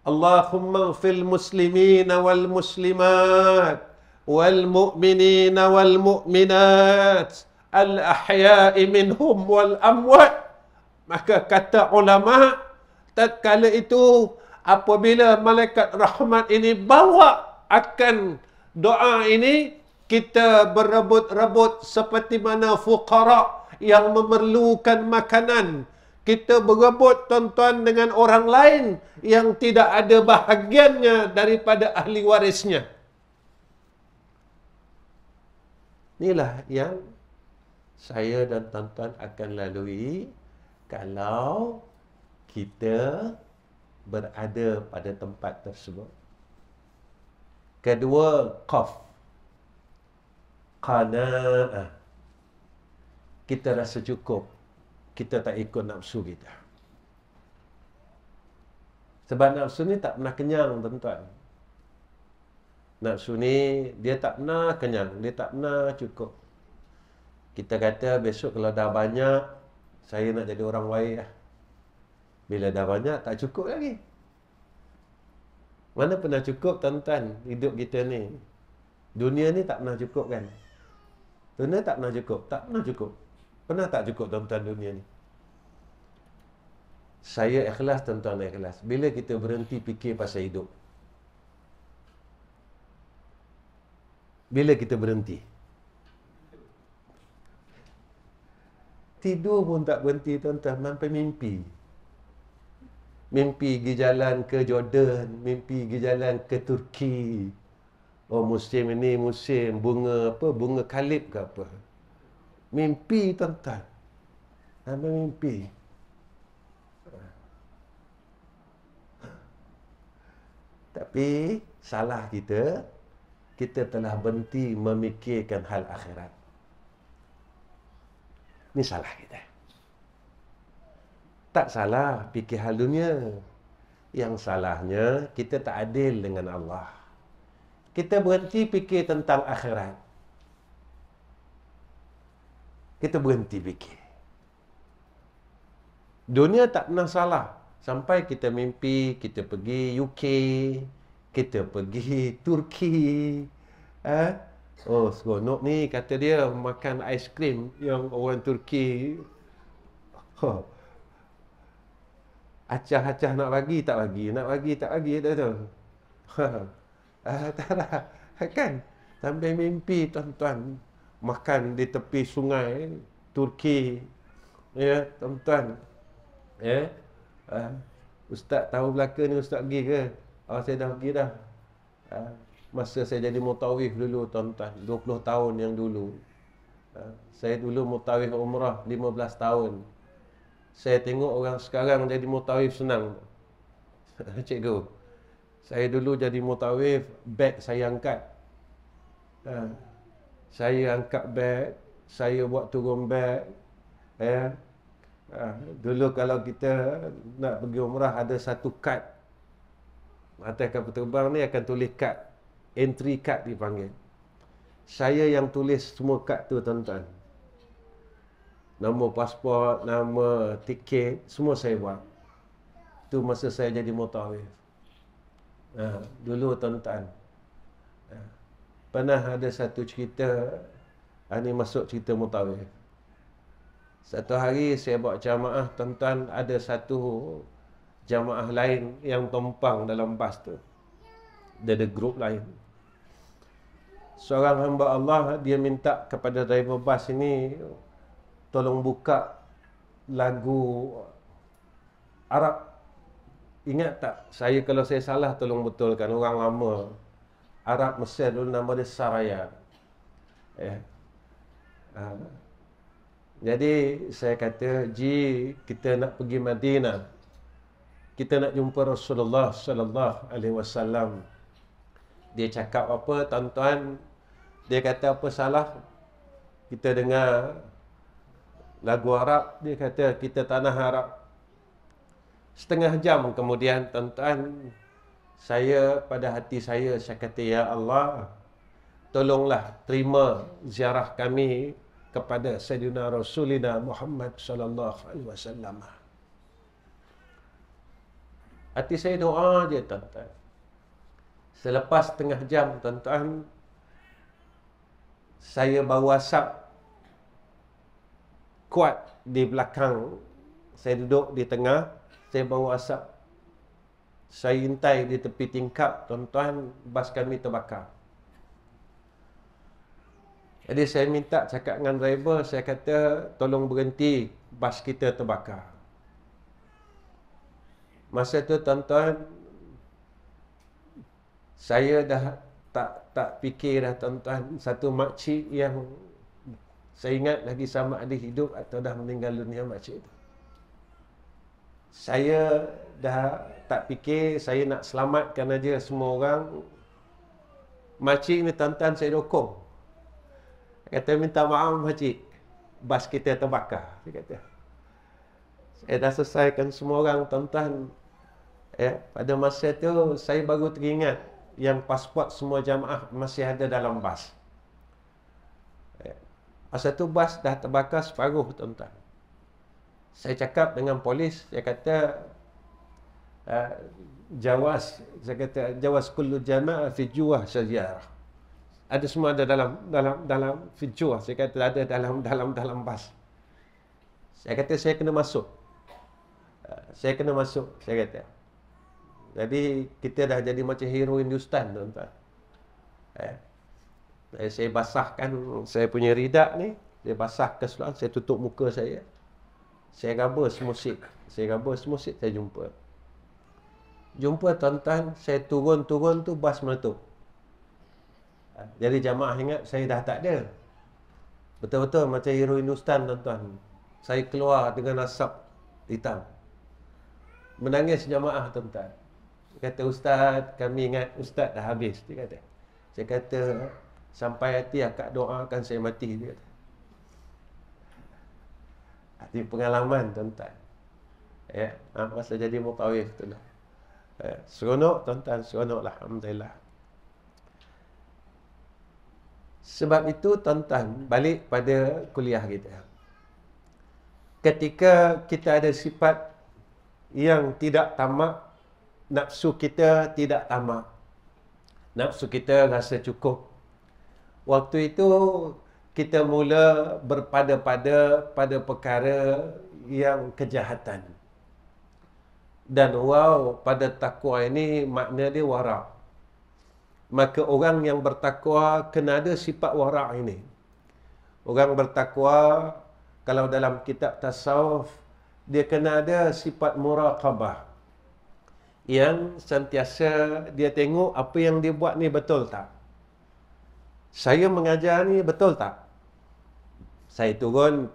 Allahumma fil muslimina wal muslimat wal mu'minina wal mu'minat al ahya'i minhum wal amwat. Maka kata ulama, tatkala itu apabila malaikat rahmat ini bawa akan doa ini, kita berebut-rebut seperti mana fuqara yang memerlukan makanan. Kita berebut, tuan-tuan, dengan orang lain yang tidak ada bahagiannya daripada ahli warisnya. Inilah yang saya dan tuan-tuan akan lalui kalau kita berada pada tempat tersebut. Kedua, qaf. Qana'ah. Kita rasa cukup. Kita tak ikut nafsu kita. Sebab nafsu ni tak pernah kenyang, tuan-tuan. Nafsu ni dia tak pernah kenyang, dia tak pernah cukup. Kita kata besok kalau dah banyak, saya nak jadi orang baik lah. Bila dah banyak, tak cukup lagi. Mana pernah cukup, tuan-tuan, hidup kita ni? Dunia ni tak pernah cukup kan? Dunia tak pernah cukup. Tak pernah cukup. Pernah tak cukup, tuan-tuan, dunia ni? Saya ikhlas, tuan-tuan, ikhlas. Bila kita berhenti fikir pasal hidup? Bila kita berhenti? Tidur pun tak berhenti, tuan-tuan. Sampai mimpi. Mimpi pergi jalan ke Jordan. Mimpi pergi jalan ke Turki. Oh, musim ini musim bunga apa? Bunga kalib ke apa? Mimpi, tuan-tuan. Sampai mimpi. Tapi salah kita, kita telah berhenti memikirkan hal akhirat. Ini salah kita. Tak salah fikir hal dunia. Yang salahnya, kita tak adil dengan Allah. Kita berhenti fikir tentang akhirat. Kita berhenti fikir. Dunia tak pernah salah. Sampai kita mimpi, kita pergi UK, kita pergi Turki. Oh, seronok ni, kata dia, makan aiskrim yang orang Turki. Acah-acah nak bagi, tak bagi. Nak bagi, tak bagi, tak tahu. Tak lah. Kan? Sampai mimpi, tuan-tuan. Makan di tepi sungai Turki. Ya, tuan-tuan. Ya. Ustaz tahu belaka ni, Ustaz pergi ke? Oh, saya dah pergi dah. Masa saya jadi mutawif dulu, tuan-tuan. 20 tahun yang dulu. Saya dulu mutawif umrah 15 tahun. Saya tengok orang sekarang jadi mutawif senang. Cikgu, saya dulu jadi mutawif, beg saya angkat. Saya angkat beg, saya buat turun beg. Dulu kalau kita nak pergi umrah, ada satu kad. Atas kapal terbang ni akan tulis kad. Entry kad dipanggil. Saya yang tulis semua kad tu, tuan-tuan. Nama pasport, nama tiket, semua saya buat. Itu masa saya jadi mutawif. Dulu, tuan-tuan. Pernah ada satu cerita, ini masuk cerita mutawif. Satu hari saya buat jamaah, tuan-tuan, ada satu jamaah lain yang tumpang dalam bas tu. Dia ada grup lain. Seorang hamba Allah, dia minta kepada driver bas ini, tolong buka lagu Arab. Ingat tak? Saya kalau saya salah, tolong betulkan. Orang lama Arab Mesir dulu nama dia Saraya. Jadi saya kata, kita nak pergi Madinah. Kita nak jumpa Rasulullah sallallahu alaihi wasallam. Dia cakap apa, tuan-tuan? Dia kata apa salah? Kita dengar lagu Arab, dia kata kita tanah Arab. Setengah jam kemudian, tuan-tuan, saya pada hati saya kata, ya Allah, tolonglah terima ziarah kami kepada Sayyidina Rasulina Muhammad sallallahu alaihi wasallam. Hati saya doa je, tuan-tuan. Selepas setengah jam, tuan-tuan, saya baru asap kuat di belakang. Saya duduk di tengah, saya baru asap. Saya intai di tepi tingkap, tuan-tuan, bas kami terbakar. Jadi saya minta cakap dengan driver, saya kata, tolong berhenti, bas kita terbakar. Masa tu, tuan-tuan, saya dah tak fikir dah, tuan-tuan. Satu makcik yang saya ingat lagi sama ada hidup atau dah meninggal dunia, makcik tu. Saya dah tak fikir, saya nak selamatkan aja semua orang. Makcik ni, tuan-tuan, saya dokong. Kata, minta maaf makcik, bas kita terbakar. Dia kata, saya dah selesaikan semua orang, tuan-tuan. Ya, pada masa tu saya baru teringat yang pasport semua jamaah masih ada dalam bas. Ya. Masa tu bas dah terbakar separuh, tuan-tuan. Saya cakap dengan polis, saya kata uh, saya kata jawas kullu jamaah fi juwah sejarah. Ada semua ada dalam fi juwah, saya kata ada dalam bas. Saya kata saya kena masuk. Saya kena masuk, saya kata. Jadi kita dah jadi macam hero Hindustan, tuan-tuan. Saya basahkan saya punya ridak ni, saya basah ke seluar, saya tutup muka saya. Saya raba semusik. Saya jumpa. Tuan-tuan, saya turun tu bas meletup. Jadi jamaah ingat saya dah tak ada. Betul-betul macam hero Hindustan, tuan-tuan. Saya keluar dengan asap hitam. Menangis jamaah, tuan-tuan. Dia kata, "Ustaz, kami ingat Ustaz dah habis." Dia kata. Saya kata, "Sampai hati akak doakan saya mati." Dia kata. Hati pengalaman, tuan-tuan. Ya, masa jadi mutawif tu lah. Seronok, tuan-tuan, seronok lah, alhamdulillah. Sebab itu, tuan-tuan, balik pada kuliah kita. Ketika kita ada sifat yang tidak tamak, nafsu kita tidak tamak. Nafsu kita rasa cukup. Waktu itu kita mula berpada-pada pada perkara yang kejahatan. Dan pada takwa ini makna dia wara'. Maka orang yang bertakwa kena ada sifat wara' ini. Orang bertakwa, kalau dalam kitab tasawuf, dia kena ada sifat muraqabah. Yang sentiasa dia tengok apa yang dia buat ni betul tak? Saya mengajar ni betul tak? Saya turun,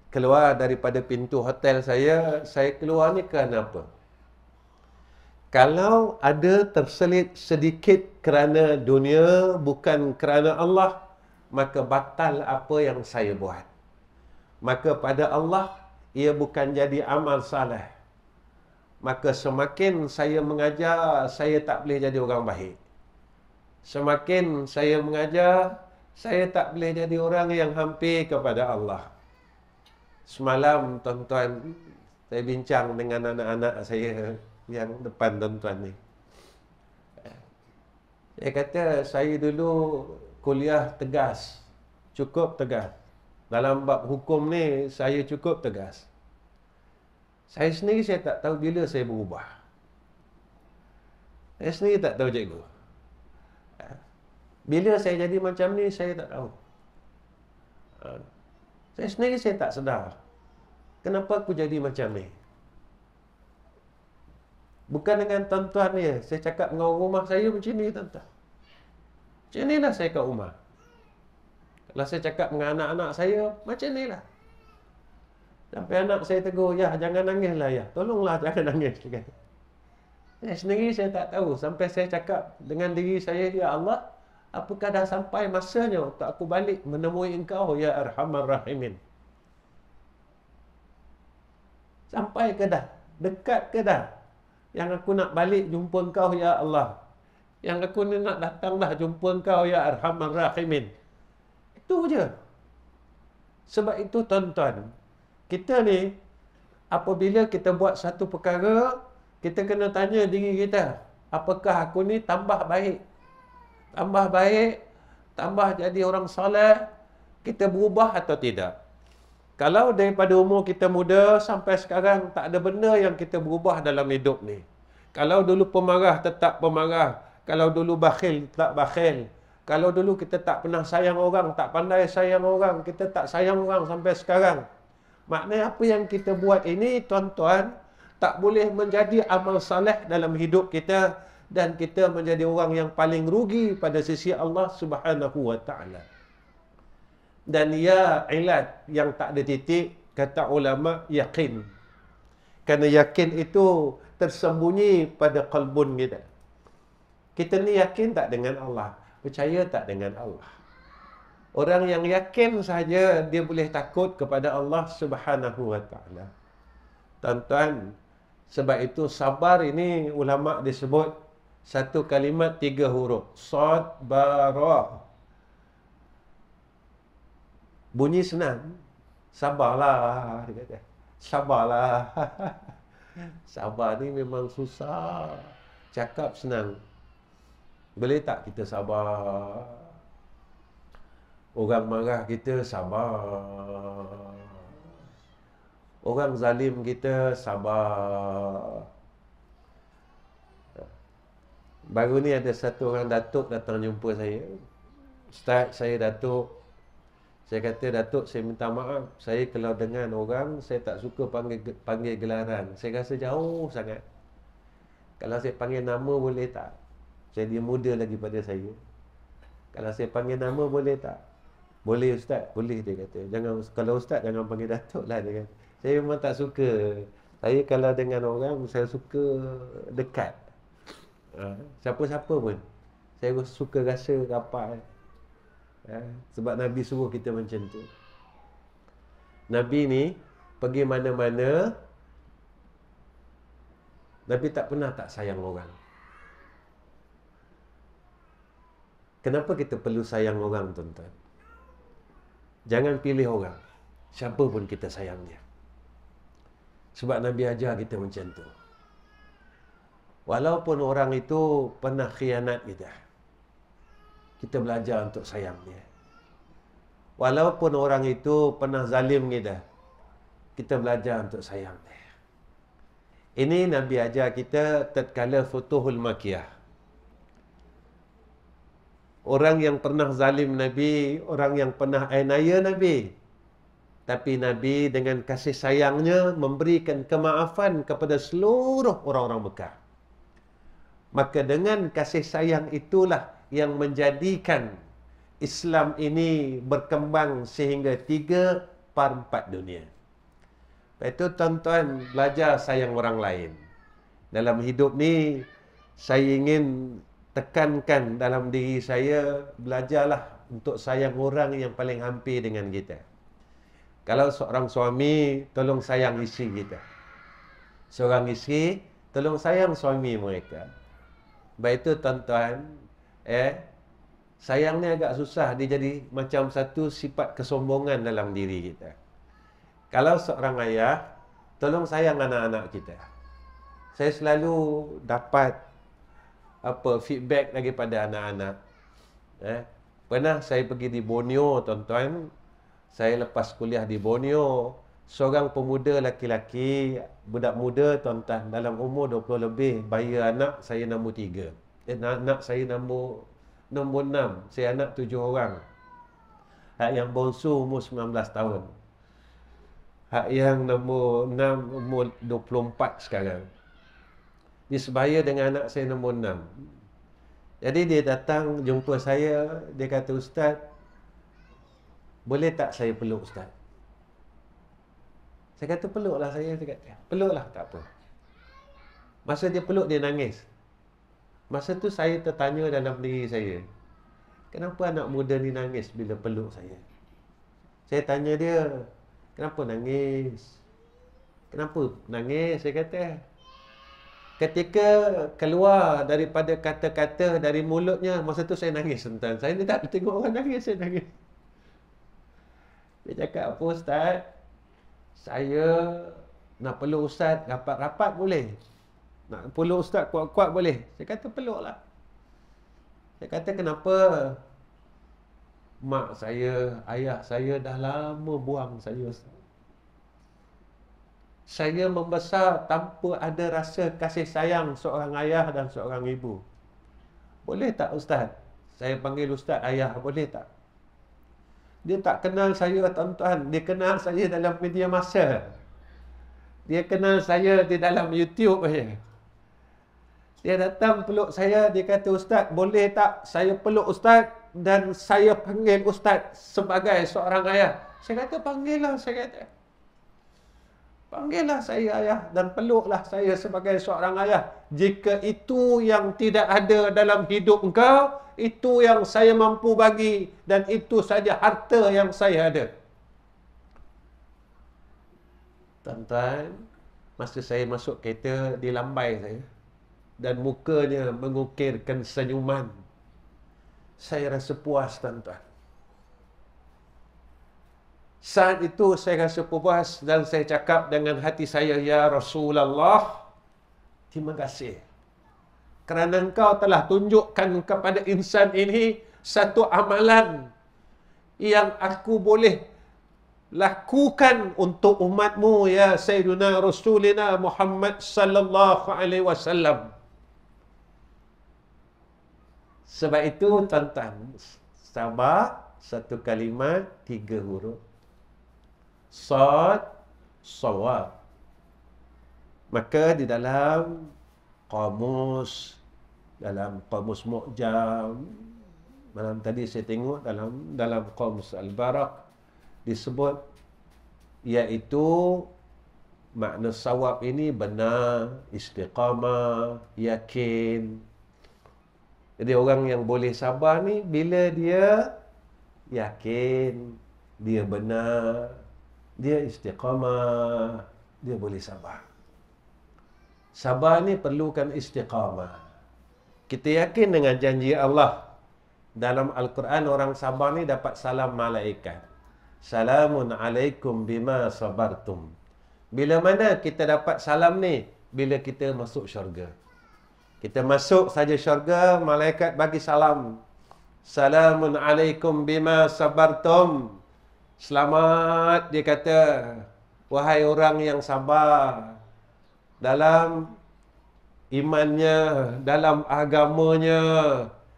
keluar daripada pintu hotel saya keluar ni kerana apa? Kalau ada terselit sedikit kerana dunia, bukan kerana Allah, maka batal apa yang saya buat. Maka pada Allah, ia bukan jadi amal saleh. Maka semakin saya mengajar, saya tak boleh jadi orang baik. Semakin saya mengajar, saya tak boleh jadi orang yang hampir kepada Allah. Semalam, tuan-tuan, saya bincang dengan anak-anak saya yang depan tuan-tuan ni. Saya kata, saya dulu kuliah tegas. Cukup tegas. Dalam bab hukum ni, saya cukup tegas. Saya sendiri saya tak tahu bila saya berubah. Saya sendiri tak tahu, cikgu. Bila saya jadi macam ni, saya tak tahu. Saya sendiri saya tak sedar. Kenapa aku jadi macam ni? Bukan dengan tuan-tuan dia. Saya cakap dengan rumah saya macam ni, tuan-tuan. Macam ni lah saya kat rumah. Kalau saya cakap dengan anak-anak saya, macam ni lah. Sampai anak saya tegur, "Ya, jangan nangis lah, ya. Tolonglah jangan nangis." Saya sendiri saya tak tahu. Sampai saya cakap dengan diri saya, "Ya Allah, apakah dah sampai masanya untuk aku balik menemui Engkau, ya Arhamar Rahimin?" Sampai ke dah? Dekat ke dah? Yang aku nak balik jumpa Engkau, ya Allah. Yang aku ni nak datang dah jumpa Engkau, ya Arhamar Rahimin. Itu je. Sebab itu, tuan-tuan, kita ni, apabila kita buat satu perkara, kita kena tanya diri kita, apakah aku ni tambah baik? Tambah baik, tambah jadi orang soleh, kita berubah atau tidak? Kalau daripada umur kita muda sampai sekarang, tak ada benda yang kita berubah dalam hidup ni. Kalau dulu pemarah, tetap pemarah. Kalau dulu bakhil, tetap bakhil. Kalau dulu kita tak pernah sayang orang, tak pandai sayang orang, kita tak sayang orang sampai sekarang. Maknanya apa yang kita buat ini, tuan-tuan, tak boleh menjadi amal saleh dalam hidup kita dan kita menjadi orang yang paling rugi pada sisi Allah Subhanahu wa taala. Dan ia ilat yang tak ada titik, kata ulama, yakin. Kerana yakin itu tersembunyi pada qalbun kita. Kita ni yakin tak dengan Allah? Percaya tak dengan Allah? Orang yang yakin saja dia boleh takut kepada Allah Subhanahu wa taala. Tuan-tuan, Sebab itu sabar ini ulama disebut satu kalimat 3 huruf. Sad, ba, ra. Bunyi senang. Sabarlah, dia kata. Sabarlah. Sabar ni memang susah. Cakap senang. Boleh tak kita sabar? Orang marah kita sabar. Orang zalim kita sabar. Baru ni ada satu orang datuk datang jumpa saya. Ustaz, saya datuk. Saya kata, Datuk, saya minta maaf. Saya kalau dengan orang, saya tak suka panggil gelaran. Saya rasa jauh sangat. Kalau saya panggil nama, boleh tak? Dia muda lagi pada saya. Kalau saya panggil nama, boleh tak? Boleh, Ustaz. Boleh, dia kata. Kalau Ustaz, jangan panggil Datuk lah, dia kata. Saya memang tak suka. Saya kalau dengan orang, saya suka dekat. Siapa-siapa pun. Saya suka rasa rapat. Sebab Nabi suruh kita macam tu. Nabi ni pergi mana-mana, Nabi tak pernah tak sayang orang. Kenapa kita perlu sayang orang, tuan-tuan? Jangan pilih orang. Siapa pun kita sayang dia. Sebab Nabi ajar kita macam tu. Walaupun orang itu pernah khianat kita belajar untuk sayang dia. Walaupun orang itu pernah zalim kita belajar untuk sayang dia. Ini Nabi ajar kita tatkala Futuhul Makkiyah. Orang yang pernah zalim Nabi, orang yang pernah aniaya Nabi. Tapi Nabi dengan kasih sayangnya memberikan kemaafan kepada seluruh orang-orang Mekah. Maka dengan kasih sayang itulah yang menjadikan Islam ini berkembang sehingga 3/4 dunia. Lepas itu tuan-tuan belajar sayang orang lain. Dalam hidup ni saya ingin tekankan dalam diri saya, belajarlah untuk sayang orang yang paling hampir dengan kita. Kalau seorang suami, tolong sayang isteri kita. Seorang isteri, tolong sayang suami mereka. Baik itu tuan-tuan, sayang ni agak susah, dia jadi macam satu sifat kesombongan dalam diri kita. Kalau seorang ayah, tolong sayang anak-anak kita. Saya selalu dapat feedback daripada anak-anak. Pernah saya pergi di Borneo, tuan-tuan. Saya lepas kuliah di Borneo, seorang pemuda laki-laki, budak muda, tuan-tuan, dalam umur 20 lebih, bayar anak, saya nombor 3. Anak saya nombor 6. Saya anak 7 orang. Hak yang bongsu umur 19 tahun. Hak yang nombor 6 umur 24 sekarang. Dia sebaya dengan anak saya nombor 6. Jadi dia datang jumpa saya, dia kata, Ustaz, boleh tak saya peluk Ustaz? Saya kata, peluklah saya. Saya kata, peluklah, tak apa. Masa dia peluk, dia nangis. Masa tu saya tertanya dalam diri saya, kenapa anak muda ni nangis bila peluk saya? Saya tanya dia, kenapa nangis? Kenapa nangis? Saya kata, ketika keluar daripada kata-kata dari mulutnya, masa tu saya nangis, tuan-tuan. Saya ni tak tengok orang nangis, saya nangis. Dia cakap, apa Ustaz? Saya nak peluk Ustaz rapat-rapat boleh? Nak peluk Ustaz kuat-kuat boleh? Saya kata, peluklah. Saya kata, kenapa? Mak saya, ayah saya dah lama buang saya, Ustaz. Saya membesar tanpa ada rasa kasih sayang seorang ayah dan seorang ibu. Boleh tak Ustaz? Saya panggil Ustaz ayah, boleh tak? Dia tak kenal saya, tuan-tuan. Dia kenal saya dalam media massa. Dia kenal saya di dalam YouTube saja. Dia datang peluk saya, dia kata, Ustaz, boleh tak saya peluk Ustaz dan saya panggil Ustaz sebagai seorang ayah? Saya kata, panggillah, saya kata. Panggillah saya ayah dan peluklah saya sebagai seorang ayah. Jika itu yang tidak ada dalam hidup engkau, itu yang saya mampu bagi dan itu saja harta yang saya ada. Tuan-tuan, Masa saya masuk kereta, dia lambai saya. Dan mukanya mengukirkan senyuman. Saya rasa puas, tuan-tuan. Saat itu saya rasa puas dan saya cakap dengan hati saya, Ya Rasulullah, terima kasih. Kerana engkau telah tunjukkan kepada insan ini satu amalan yang aku boleh lakukan untuk umatmu, ya Sayyidina Rasulina Muhammad sallallahu alaihi wasallam. Sebab itu, tuan-tuan, sabar, satu kalimat, 3 huruf. Sad, sawab. Maka di dalam kamus Mu'jam, malam tadi saya tengok dalam kamus Al-Barak disebut, iaitu makna sawab ini benar, istiqamah, yakin. Jadi orang yang boleh sabar ni bila dia yakin, dia benar, dia istiqamah, dia boleh sabar. Sabar ni perlukan istiqamah. Kita yakin dengan janji Allah. Dalam Al-Quran, orang sabar ni dapat salam malaikat. Salamun alaikum bima sabartum. Bila mana kita dapat salam ni? Bila kita masuk syurga. Kita masuk saja syurga, malaikat bagi salam. Salamun alaikum bima sabartum. Selamat, dia kata, wahai orang yang sabar dalam imannya, dalam agamanya,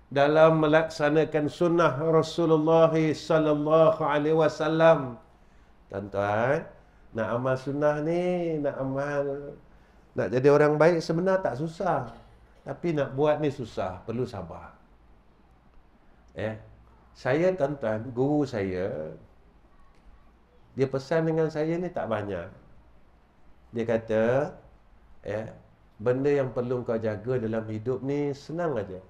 dalam melaksanakan sunnah Rasulullah sallallahu alaihi wasallam. Tuan-tuan, nak amal sunnah ni, nak jadi orang baik sebenarnya tak susah. Tapi nak buat ni susah, perlu sabar. Saya, tuan-tuan, guru saya, dia pesan dengan saya ni tak banyak. Dia kata, benda yang perlu kau jaga dalam hidup ni senang aja.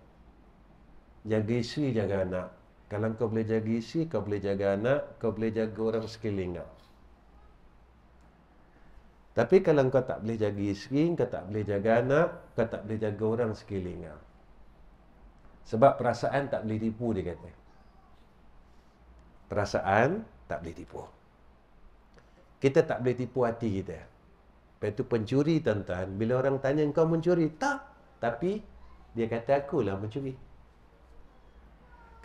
Jaga isteri, jaga anak. Kalau kau boleh jaga isteri, kau boleh jaga anak, kau boleh jaga orang sekeliling kau. Tapi kalau kau tak boleh jaga isteri, kau tak boleh jaga anak, kau tak boleh jaga orang sekeliling kau. Sebab perasaan tak boleh tipu, dia kata. Perasaan tak boleh tipu. Kita tak boleh tipu hati kita. Lepas itu pencuri, tuan-tuan, bila orang tanya kau mencuri, tak. Tapi dia kata akulah mencuri.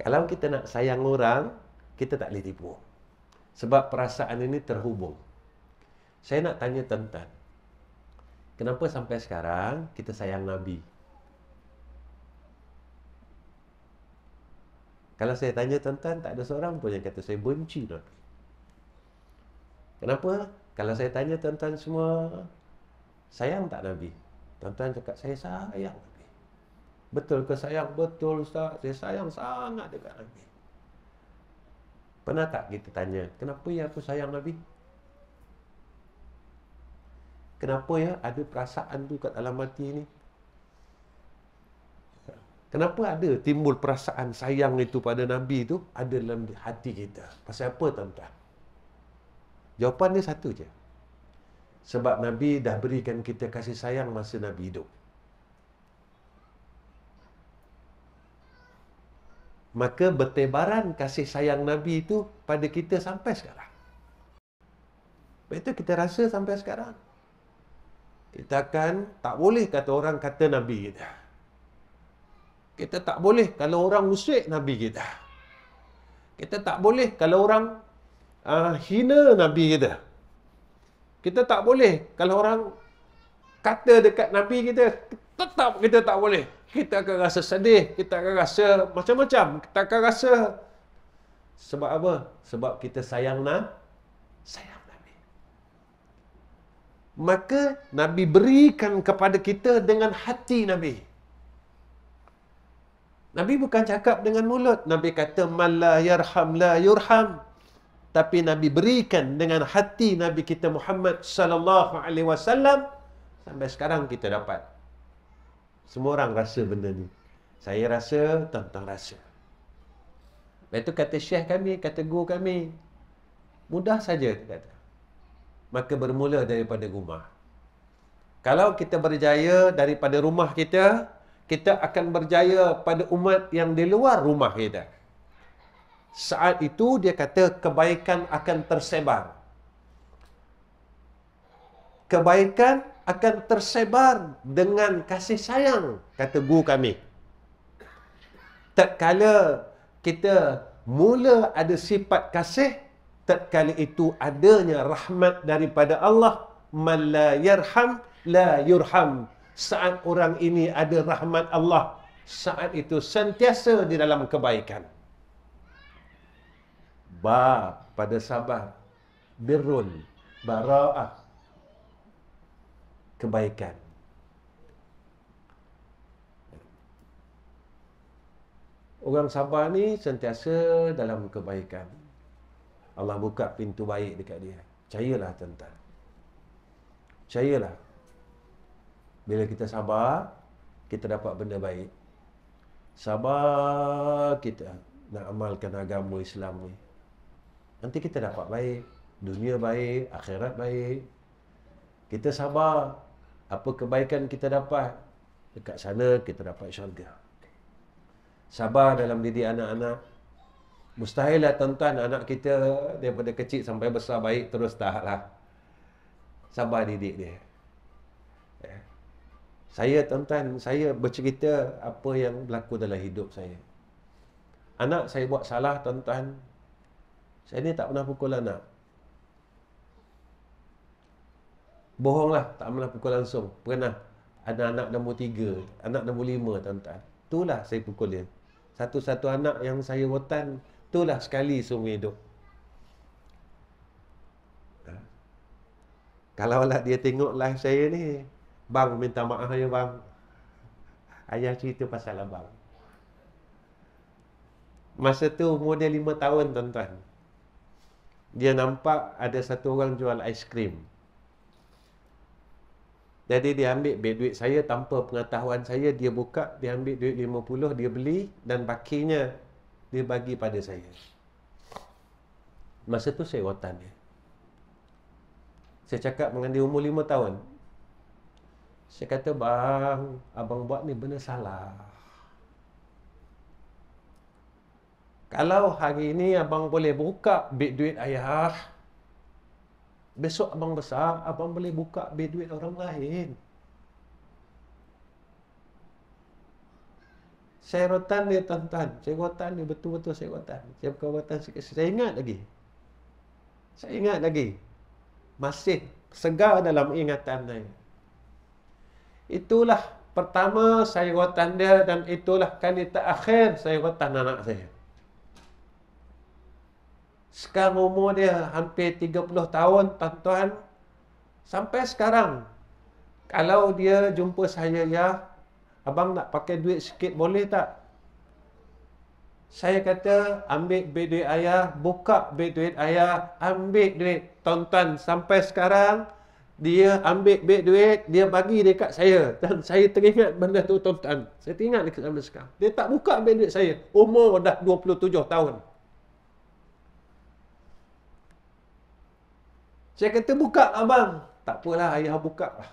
Kalau kita nak sayang orang, kita tak boleh tipu. Sebab perasaan ini terhubung. Saya nak tanya tuan-tuan, kenapa sampai sekarang kita sayang Nabi? Kalau saya tanya tuan-tuan, tak ada seorang pun yang kata saya benci Nabi. Kenapa? Kalau saya tanya tuan-tuan semua, sayang tak Nabi? Tuan-tuan cakap, saya sayang Nabi. Betul ke sayang? Betul Ustaz, saya sayang sangat dekat Nabi. Pernah tak kita tanya, kenapa ya aku sayang Nabi? Kenapa ya ada perasaan tu kat dalam hati ni? Kenapa ada timbul perasaan sayang itu pada Nabi tu ada dalam hati kita? Pasal apa, tuan-tuan? Jawapan dia satu je. Sebab Nabi dah berikan kita kasih sayang masa Nabi hidup. Maka bertebaran kasih sayang Nabi itu pada kita sampai sekarang. Sebab itu kita rasa sampai sekarang. Kita akan tak boleh kata orang kata Nabi kita. Kita tak boleh kalau orang usik Nabi kita. Kita tak boleh kalau orang hina Nabi kita. Kita tak boleh kalau orang kata dekat Nabi kita, tetap kita tak boleh. Kita akan rasa sedih, kita akan rasa macam-macam. Kita akan rasa, sebab apa? Sebab kita sayang Nabi. Maka Nabi berikan kepada kita dengan hati Nabi. Nabi bukan cakap dengan mulut. Nabi kata, man la yarham la yurham. Tapi Nabi berikan dengan hati Nabi kita Muhammad sallallahu alaihi wasallam. Sampai sekarang kita dapat. Semua orang rasa benda ni. Saya rasa, tuan-tuan rasa. Lepas itu kata syekh kami, kata guru kami, mudah saja, dia kata. Maka bermula daripada rumah. Kalau kita berjaya daripada rumah kita, kita akan berjaya pada umat yang di luar rumah kita. Saat itu dia kata kebaikan akan tersebar. Kebaikan akan tersebar dengan kasih sayang, kata guru kami. Tatkala kita mula ada sifat kasih, tatkala itu adanya rahmat daripada Allah. Man la yarham, la yurham. Saat orang ini ada rahmat Allah, saat itu sentiasa di dalam kebaikan. Pada sabar, birrun, bara'ah, kebaikan. Orang sabar ni sentiasa dalam kebaikan. Allah buka pintu baik dekat dia. Percayalah tuan-tuan. Percayalah. Bila kita sabar, kita dapat benda baik. Sabar kita nak amalkan agama Islam ni. Nanti kita dapat baik. Dunia baik, akhirat baik. Kita sabar. Apa kebaikan kita dapat, dekat sana kita dapat syurga. Sabar dalam didik anak-anak. Mustahil lah tuan-tuan anak kita daripada kecil sampai besar baik terus tak lah. Sabar didik dia. Saya tuan-tuan, saya bercerita apa yang berlaku dalam hidup saya. Anak saya buat salah tuan-tuan. Saya ni tak pernah pukul anak. Bohonglah, tak pernah pukul langsung. Pernah. Ada anak nombor 3, anak nombor 5 tuan-tuan. Itulah saya pukul dia. Satu-satu anak yang saya rotan, itulah sekali seumur hidup. Kalaulah dia tengok live saya ni, bang minta maaf ya bang. Ayah cerita pasal abang. Masa tu umur dia 5 tahun tuan-tuan. Dia nampak ada satu orang jual aiskrim. Jadi dia ambil duit saya tanpa pengetahuan saya. Dia buka, dia ambil duit 50, dia beli dan bakinya dia bagi pada saya. Masa tu saya rotan dia. Saya cakap dengan dia umur 5 tahun. Saya kata, bang, abang buat ni benda salah. Kalau hari ini abang boleh buka bil duit ayah, besok abang besar, abang boleh buka bil duit orang lain. Saya rotan dia tuan-tuan. Saya rotan dia, betul-betul saya rotan. Saya bukan rotan sikit. Saya ingat lagi. Saya ingat lagi. Masih segar dalam ingatan saya. Itulah pertama saya rotan dia dan itulah kali terakhir saya rotan anak saya. Sekarang umur dia hampir 30 tahun, tuan-tuan. Sampai sekarang, kalau dia jumpa saya, ya, abang nak pakai duit sikit boleh tak? Saya kata, ambil duit ayah, buka duit ayah, ambil duit. Tuan-tuan, sampai sekarang, dia ambil duit, dia bagi dekat saya. Dan saya teringat benda tu, tuan-tuan. Saya teringat dekat sampai sekarang. Dia tak buka duit saya. Umur dah 27 tahun. Saya kata, buka abang. Tak apalah, ayah buka lah.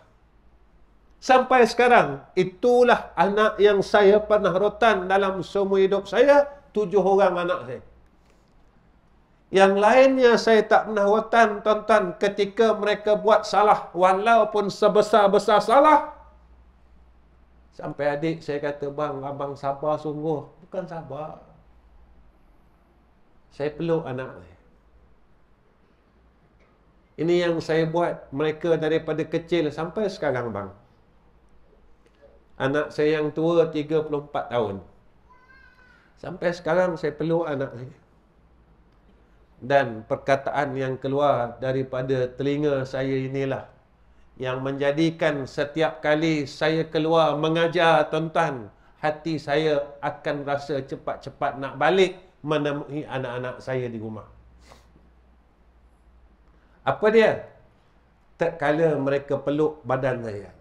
Sampai sekarang, itulah anak yang saya pernah rotan dalam semua hidup saya, 7 orang anak saya. Yang lainnya saya tak pernah rotan, tuan-tuan, ketika mereka buat salah, walaupun sebesar-besar salah. Sampai adik saya kata, bang, abang sabar sungguh. Bukan sabar. Saya peluk anak saya. Ini yang saya buat mereka daripada kecil sampai sekarang, bang. Anak saya yang tua 34 tahun. Sampai sekarang saya peluk anak saya. Dan perkataan yang keluar daripada telinga saya inilah yang menjadikan setiap kali saya keluar mengajar, tuan-tuan, hati saya akan rasa cepat-cepat nak balik menemui anak-anak saya di rumah. Apa dia? Tak kala mereka peluk badan saya.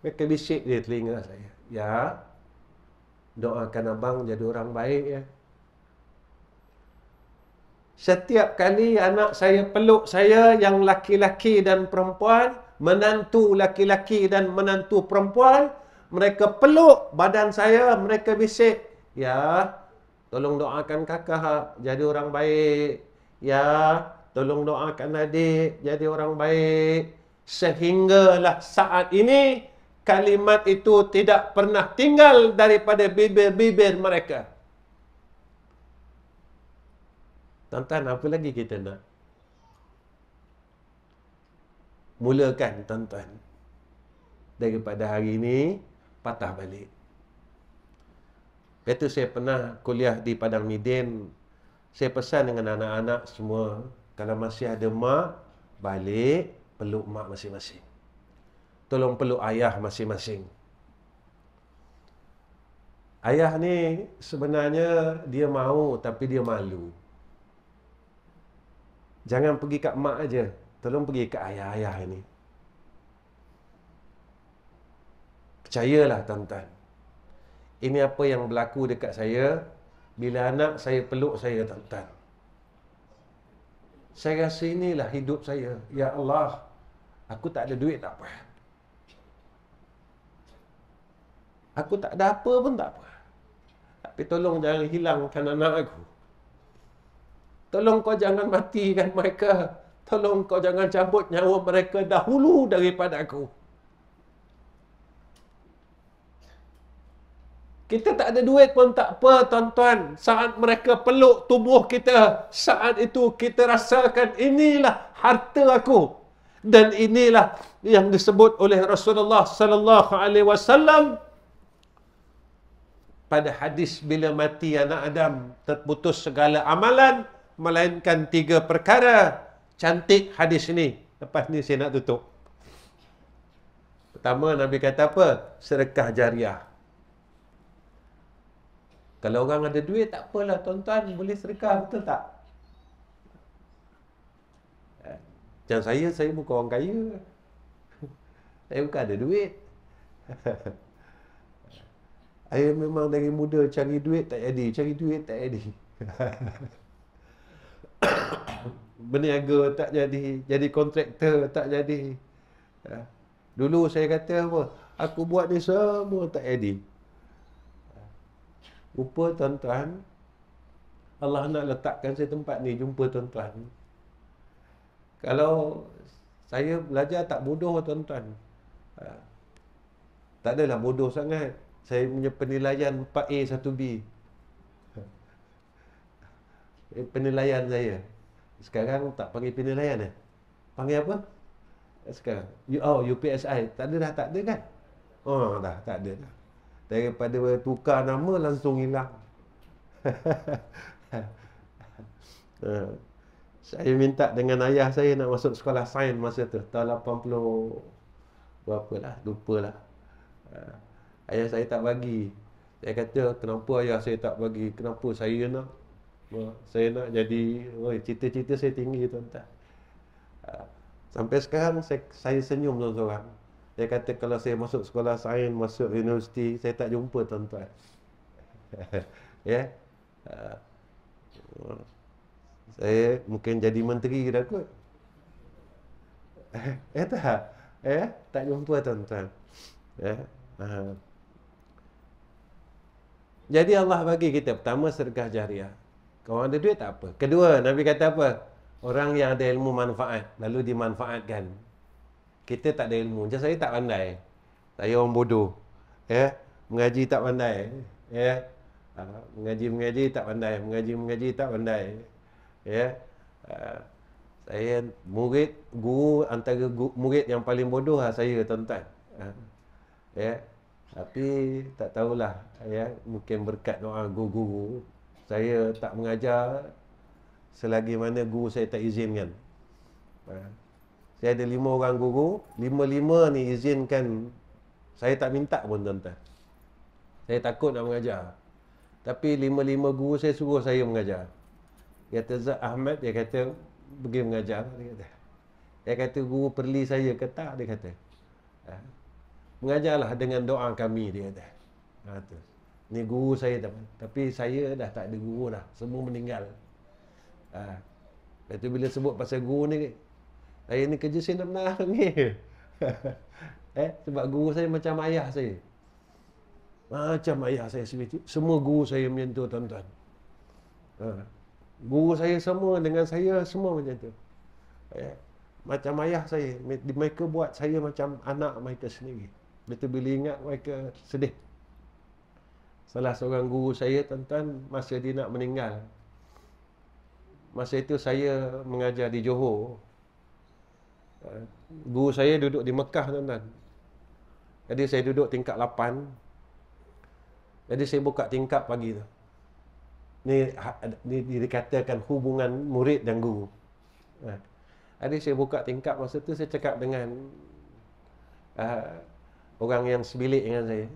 Mereka bisik di telinga saya. Ya, doakan abang jadi orang baik ya. Setiap kali anak saya peluk saya, yang laki-laki dan perempuan, menantu laki-laki dan menantu perempuan, mereka peluk badan saya, mereka bisik, ya, tolong doakan kakak jadi orang baik. Ya, tolong doakan adik jadi orang baik. Sehinggalah saat ini, kalimat itu tidak pernah tinggal daripada bibir-bibir mereka. Tuan-tuan, apa lagi kita nak? Mulakan, tuan-tuan. Daripada hari ini, patah balik. Itu saya pernah kuliah di Padang Midin. Saya pesan dengan anak-anak semua, kalau masih ada mak, balik peluk mak masing-masing. Tolong peluk ayah masing-masing. Ayah ni sebenarnya dia mahu tapi dia malu. Jangan pergi kat mak aja, tolong pergi kat ayah-ayah ini. Percayalah, tuan-tuan. Ini apa yang berlaku dekat saya bila anak saya peluk saya, tuan-tuan. Saya rasa inilah hidup saya. Ya Allah, aku tak ada duit tak apa. Aku tak ada apa pun tak apa. Tapi tolong jangan hilangkan anak aku. Tolong kau jangan matikan mereka. Tolong kau jangan cabut nyawa mereka dahulu daripada aku. Kita tak ada duit pun tak apa, tuan-tuan. Saat mereka peluk tubuh kita, saat itu kita rasakan inilah harta aku. Dan inilah yang disebut oleh Rasulullah sallallahu alaihi wasallam pada hadis, bila mati anak Adam terputus segala amalan melainkan 3 perkara. Cantik hadis ini. Lepas ni saya nak tutup. Pertama, Nabi kata apa? Sedekah jariah. Kalau orang ada duit, tak apalah, tuan-tuan, boleh sedekah, betul tak? Macam saya bukan orang kaya. Saya bukan ada duit. Saya memang dari muda cari duit tak jadi, cari duit tak jadi. Berniaga tak jadi, jadi kontraktor tak jadi. Dulu saya kata apa? Aku buat ni semua tak jadi. Rupa, tuan-tuan, Allah nak letakkan saya tempat ni, jumpa tuan-tuan. Kalau saya belajar tak bodoh, tuan-tuan. Tak adalah bodoh sangat. Saya punya penilaian 4A 1B. Penilaian saya. Sekarang tak panggil penilaian. Panggil apa? Sekarang UPSI. Tak ada dah, tak ada kan? Oh dah, tak ada dah. Daripada tukar nama langsung hilang. Saya minta dengan ayah saya nak masuk sekolah sains masa tu, tahun 80 berapa lah, lupalah. Ayah saya tak bagi. Saya kata, kenapa ayah saya tak bagi? Kenapa saya nak? Saya nak jadi, cita-cita saya tinggi, tuan-tuan. Sampai sekarang saya senyum seorang-seorang. Dia kata kalau saya masuk sekolah sains, masuk universiti, saya tak jumpa tuan-tuan. Ya. Saya mungkin jadi menteri dah kot. Tak. Tak jumpa tuan-tuan. Jadi Allah bagi kita, pertama, sedekah jariah. Kalau ada duit tak apa. Kedua, Nabi kata apa? Orang yang ada ilmu manfaat, lalu dimanfaatkan. Kita tak ada ilmu. Macam saya tak pandai. Saya orang bodoh. Mengaji tak pandai. Mengaji tak pandai. Mengaji tak pandai. Saya guru antara murid yang paling bodoh lah saya, tuan-tuan. Tapi tak tahulah, mungkin berkat doa guru-guru, saya tak mengajar selagi mana guru saya tak izinkan. Saya ada 5 orang guru, 5 ni izinkan. Saya tak minta pun, tuan-tuan. Saya takut nak mengajar. Tapi 5 guru saya suruh saya mengajar. Dia kata, Zat Ahmad, dia kata, pergi mengajar. Dia kata, guru perli saya ke tak? Dia kata, mengajarlah dengan doa kami, dia kata. Ni guru saya, tapi saya dah tak ada guru dah. Semua meninggal. Lepas tu bila sebut pasal guru ni, saya ni kerja saya nak menang ni. Sebab guru saya macam ayah saya. Macam ayah saya sendiri. Semua guru saya macam tu, tuan-tuan. Guru saya semua dengan saya semua macam tu. Macam ayah saya. Mereka buat saya macam anak mereka sendiri. Betul bila ingat mereka sedih. Salah seorang guru saya, tuan-tuan, masa dia nak meninggal. Masa itu saya mengajar di Johor. Guru saya duduk di Mekah, tuan-tuan. Jadi saya duduk tingkat 8. Jadi saya buka tingkap pagi tu. Ni dikatakan hubungan murid dan guru. Jadi saya buka tingkap masa tu, saya cakap dengan orang yang sebilik dengan saya.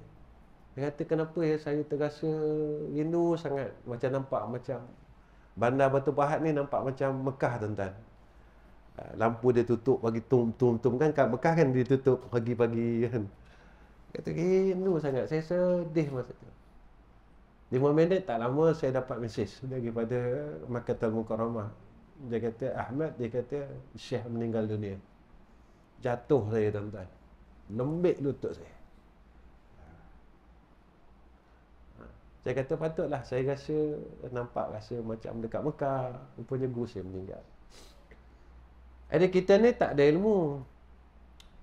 Dia kata, kenapa ya saya terasa rindu sangat. Macam nampak macam Bandar Batu Pahat ni nampak macam Mekah, tuan-tuan. Lampu dia tutup pagi tum kan, kat Mekah kan dia tutup pagi-pagi kan. Kata rindu sangat. Saya sedih masa tu. 5 minit tak lama saya dapat mesej daripada Makkatul Mukarramah. Dia kata, Ahmad, dia kata Syekh meninggal dunia. Jatuh saya, tuan-tuan. Lembik lutut saya. Saya kata patutlah, saya rasa macam dekat Mekah. Rupanya guru saya meninggal. Jadi kita ni tak ada ilmu.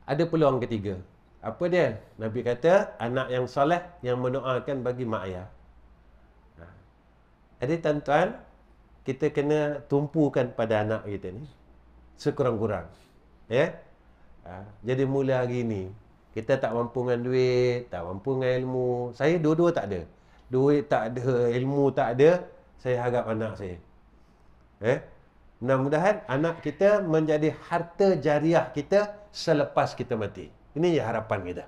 Ada peluang ketiga. Apa dia? Nabi kata, anak yang soleh yang mendoakan bagi mak ayah. Jadi tuan-tuan, kita kena tumpukan pada anak kita ni sekurang-kurang. Jadi mula hari ni, kita tak mampu dengan duit, tak mampu dengan ilmu. Saya dua-dua tak ada. Duit tak ada, ilmu tak ada. Saya harap anak saya. Mudah-mudahan anak kita menjadi harta jariah kita selepas kita mati. Ini harapan kita.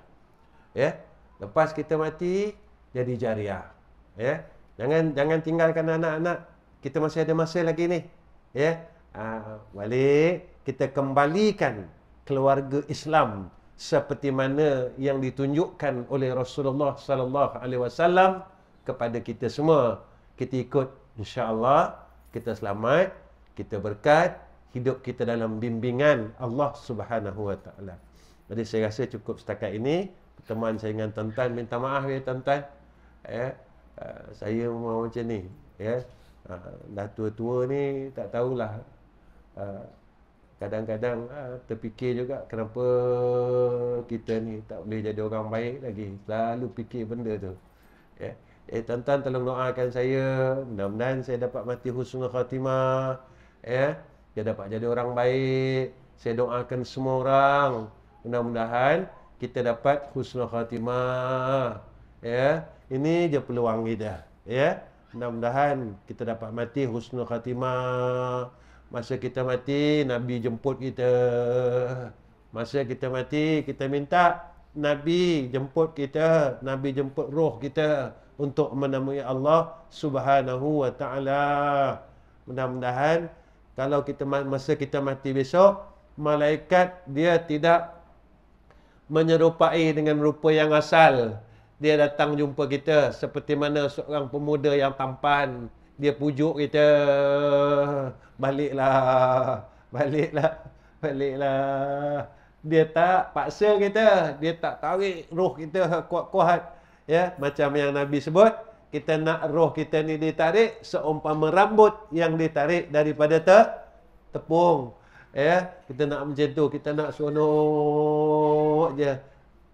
Lepas kita mati, jadi jariah. Jangan tinggalkan anak-anak. Kita masih ada masa lagi ni. Balik kita kembalikan keluarga Islam seperti mana yang ditunjukkan oleh Rasulullah sallallahu alaihi wasallam kepada kita semua. Kita ikut, insya-Allah kita selamat, kita berkat, hidup kita dalam bimbingan Allah Subhanahu wa taala. Jadi saya rasa cukup setakat ini pertemuan saya dengan tuan-tuan. Minta maaf ya tuan-tuan. Saya mau macam ni, dah tua-tua ni tak tahulah. Kadang-kadang terfikir juga kenapa kita ni tak boleh jadi orang baik lagi. Selalu fikir benda tu. Tuan-tuan tolong doakan saya, mudah-mudahan saya dapat mati husnul khatimah. Saya dapat jadi orang baik. Saya doakan semua orang, mudah-mudahan kita dapat husnul khatimah. Ini je peluang kita. Mudah-mudahan kita dapat mati husnul khatimah. Masa kita mati, Nabi jemput kita. Masa kita mati, kita minta Nabi jemput kita. Nabi jemput roh kita untuk menemui Allah Subhanahu wa taala. Mudah-mudahan kalau kita masa kita mati besok, malaikat dia tidak menyerupai dengan rupa yang asal. Dia datang jumpa kita seperti mana seorang pemuda yang tampan. Dia pujuk kita, baliklah, baliklah, baliklah. Dia tak paksa kita, dia tak tarik roh kita kuat-kuat. Macam yang Nabi sebut, kita nak roh kita ni ditarik seumpama rambut yang ditarik daripada tepung. Kita nak macam tu, kita nak seronok je.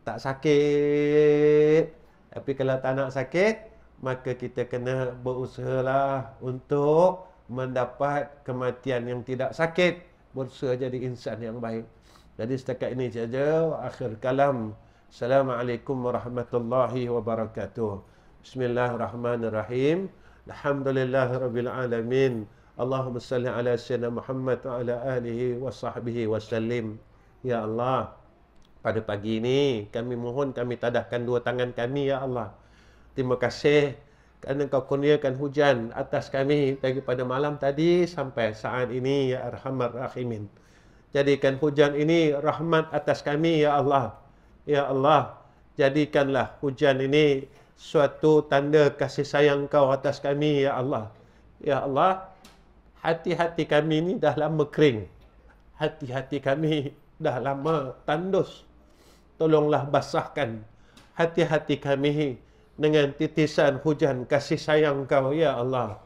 Tak sakit. Tapi kalau tak nak sakit, maka kita kena berusahalah untuk mendapat kematian yang tidak sakit. Berusaha jadi insan yang baik. Jadi setakat ini saja. Akhir kalam. Assalamualaikum warahmatullahi wabarakatuh. Bismillahirrahmanirrahim. Alhamdulillahirabbil alamin. Allahumma salli ala sayyidina Muhammad wa ala alihi wa sahbihi wa sallim. Ya Allah, pada pagi ini kami mohon, kami tadahkan dua tangan kami, ya Allah. Terima kasih kerana Kau kurniakan hujan atas kami daripada malam tadi sampai saat ini, ya Arhamar Rahimin. Jadikan hujan ini rahmat atas kami, ya Allah. Ya Allah, jadikanlah hujan ini suatu tanda kasih sayang Kau atas kami, ya Allah. Ya Allah, hati-hati kami ini dah lama kering. Hati-hati kami dah lama tandus. Tolonglah basahkan hati-hati kami dengan titisan hujan kasih sayang Kau, ya Allah.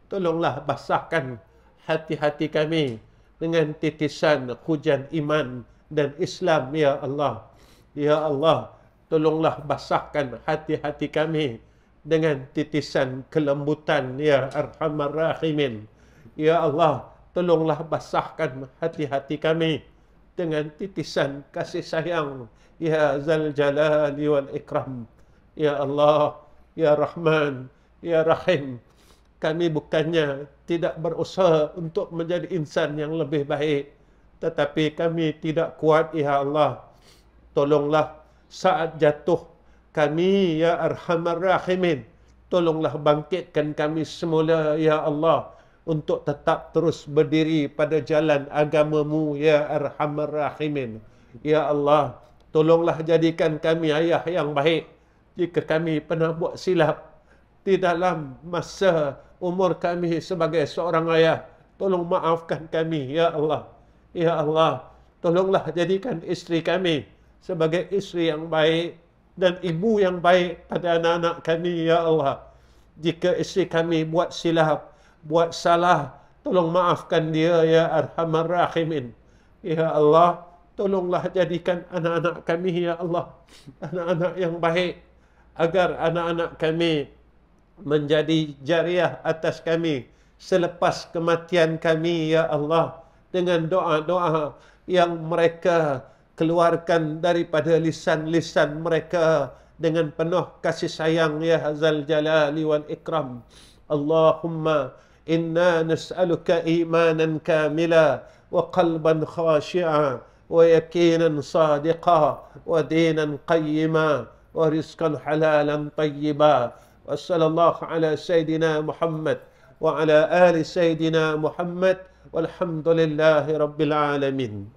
Tolonglah basahkan hati-hati kami dengan titisan hujan iman dan Islam, ya Allah. Ya Allah, tolonglah basahkan hati-hati kami dengan titisan kelembutan, ya Arhamar Rahimin. Ya Allah, tolonglah basahkan hati-hati kami dengan titisan kasih sayang, ya Zal Jalali wal Ikram. Ya Allah, ya Rahman, ya Rahim. Kami bukannya tidak berusaha untuk menjadi insan yang lebih baik, tetapi kami tidak kuat, ya Allah. Tolonglah saat jatuh kami, ya Arhamar Rahimin. Tolonglah bangkitkan kami semula, ya Allah, untuk tetap terus berdiri pada jalan agamamu, ya Arhamar Rahimin. Ya Allah, tolonglah jadikan kami ayah yang baik. Jika kami pernah buat silap di dalam masa umur kami sebagai seorang ayah, tolong maafkan kami, ya Allah. Ya Allah, tolonglah jadikan isteri kami sebagai isteri yang baik dan ibu yang baik pada anak-anak kami, ya Allah. Jika isteri kami buat silap, buat salah, tolong maafkan dia, ya Arhamar Rahimin. Ya Allah, tolonglah jadikan anak-anak kami, ya Allah, anak-anak yang baik, agar anak-anak kami menjadi jariah atas kami selepas kematian kami, ya Allah, dengan doa-doa yang mereka keluarkan daripada lisan-lisan mereka dengan penuh kasih sayang, ya Zal Jalali wal Ikram. Allahumma inna nas'aluka imanan kamila wa qalban khashi'a wa yaqinan sadiqa wa dinan qayyima wa rizqan halalan tayyiba. Wa sallallahu ala Sayyidina Muhammad wa ala ali Sayyidina Muhammad walhamdulillahi rabbil alamin.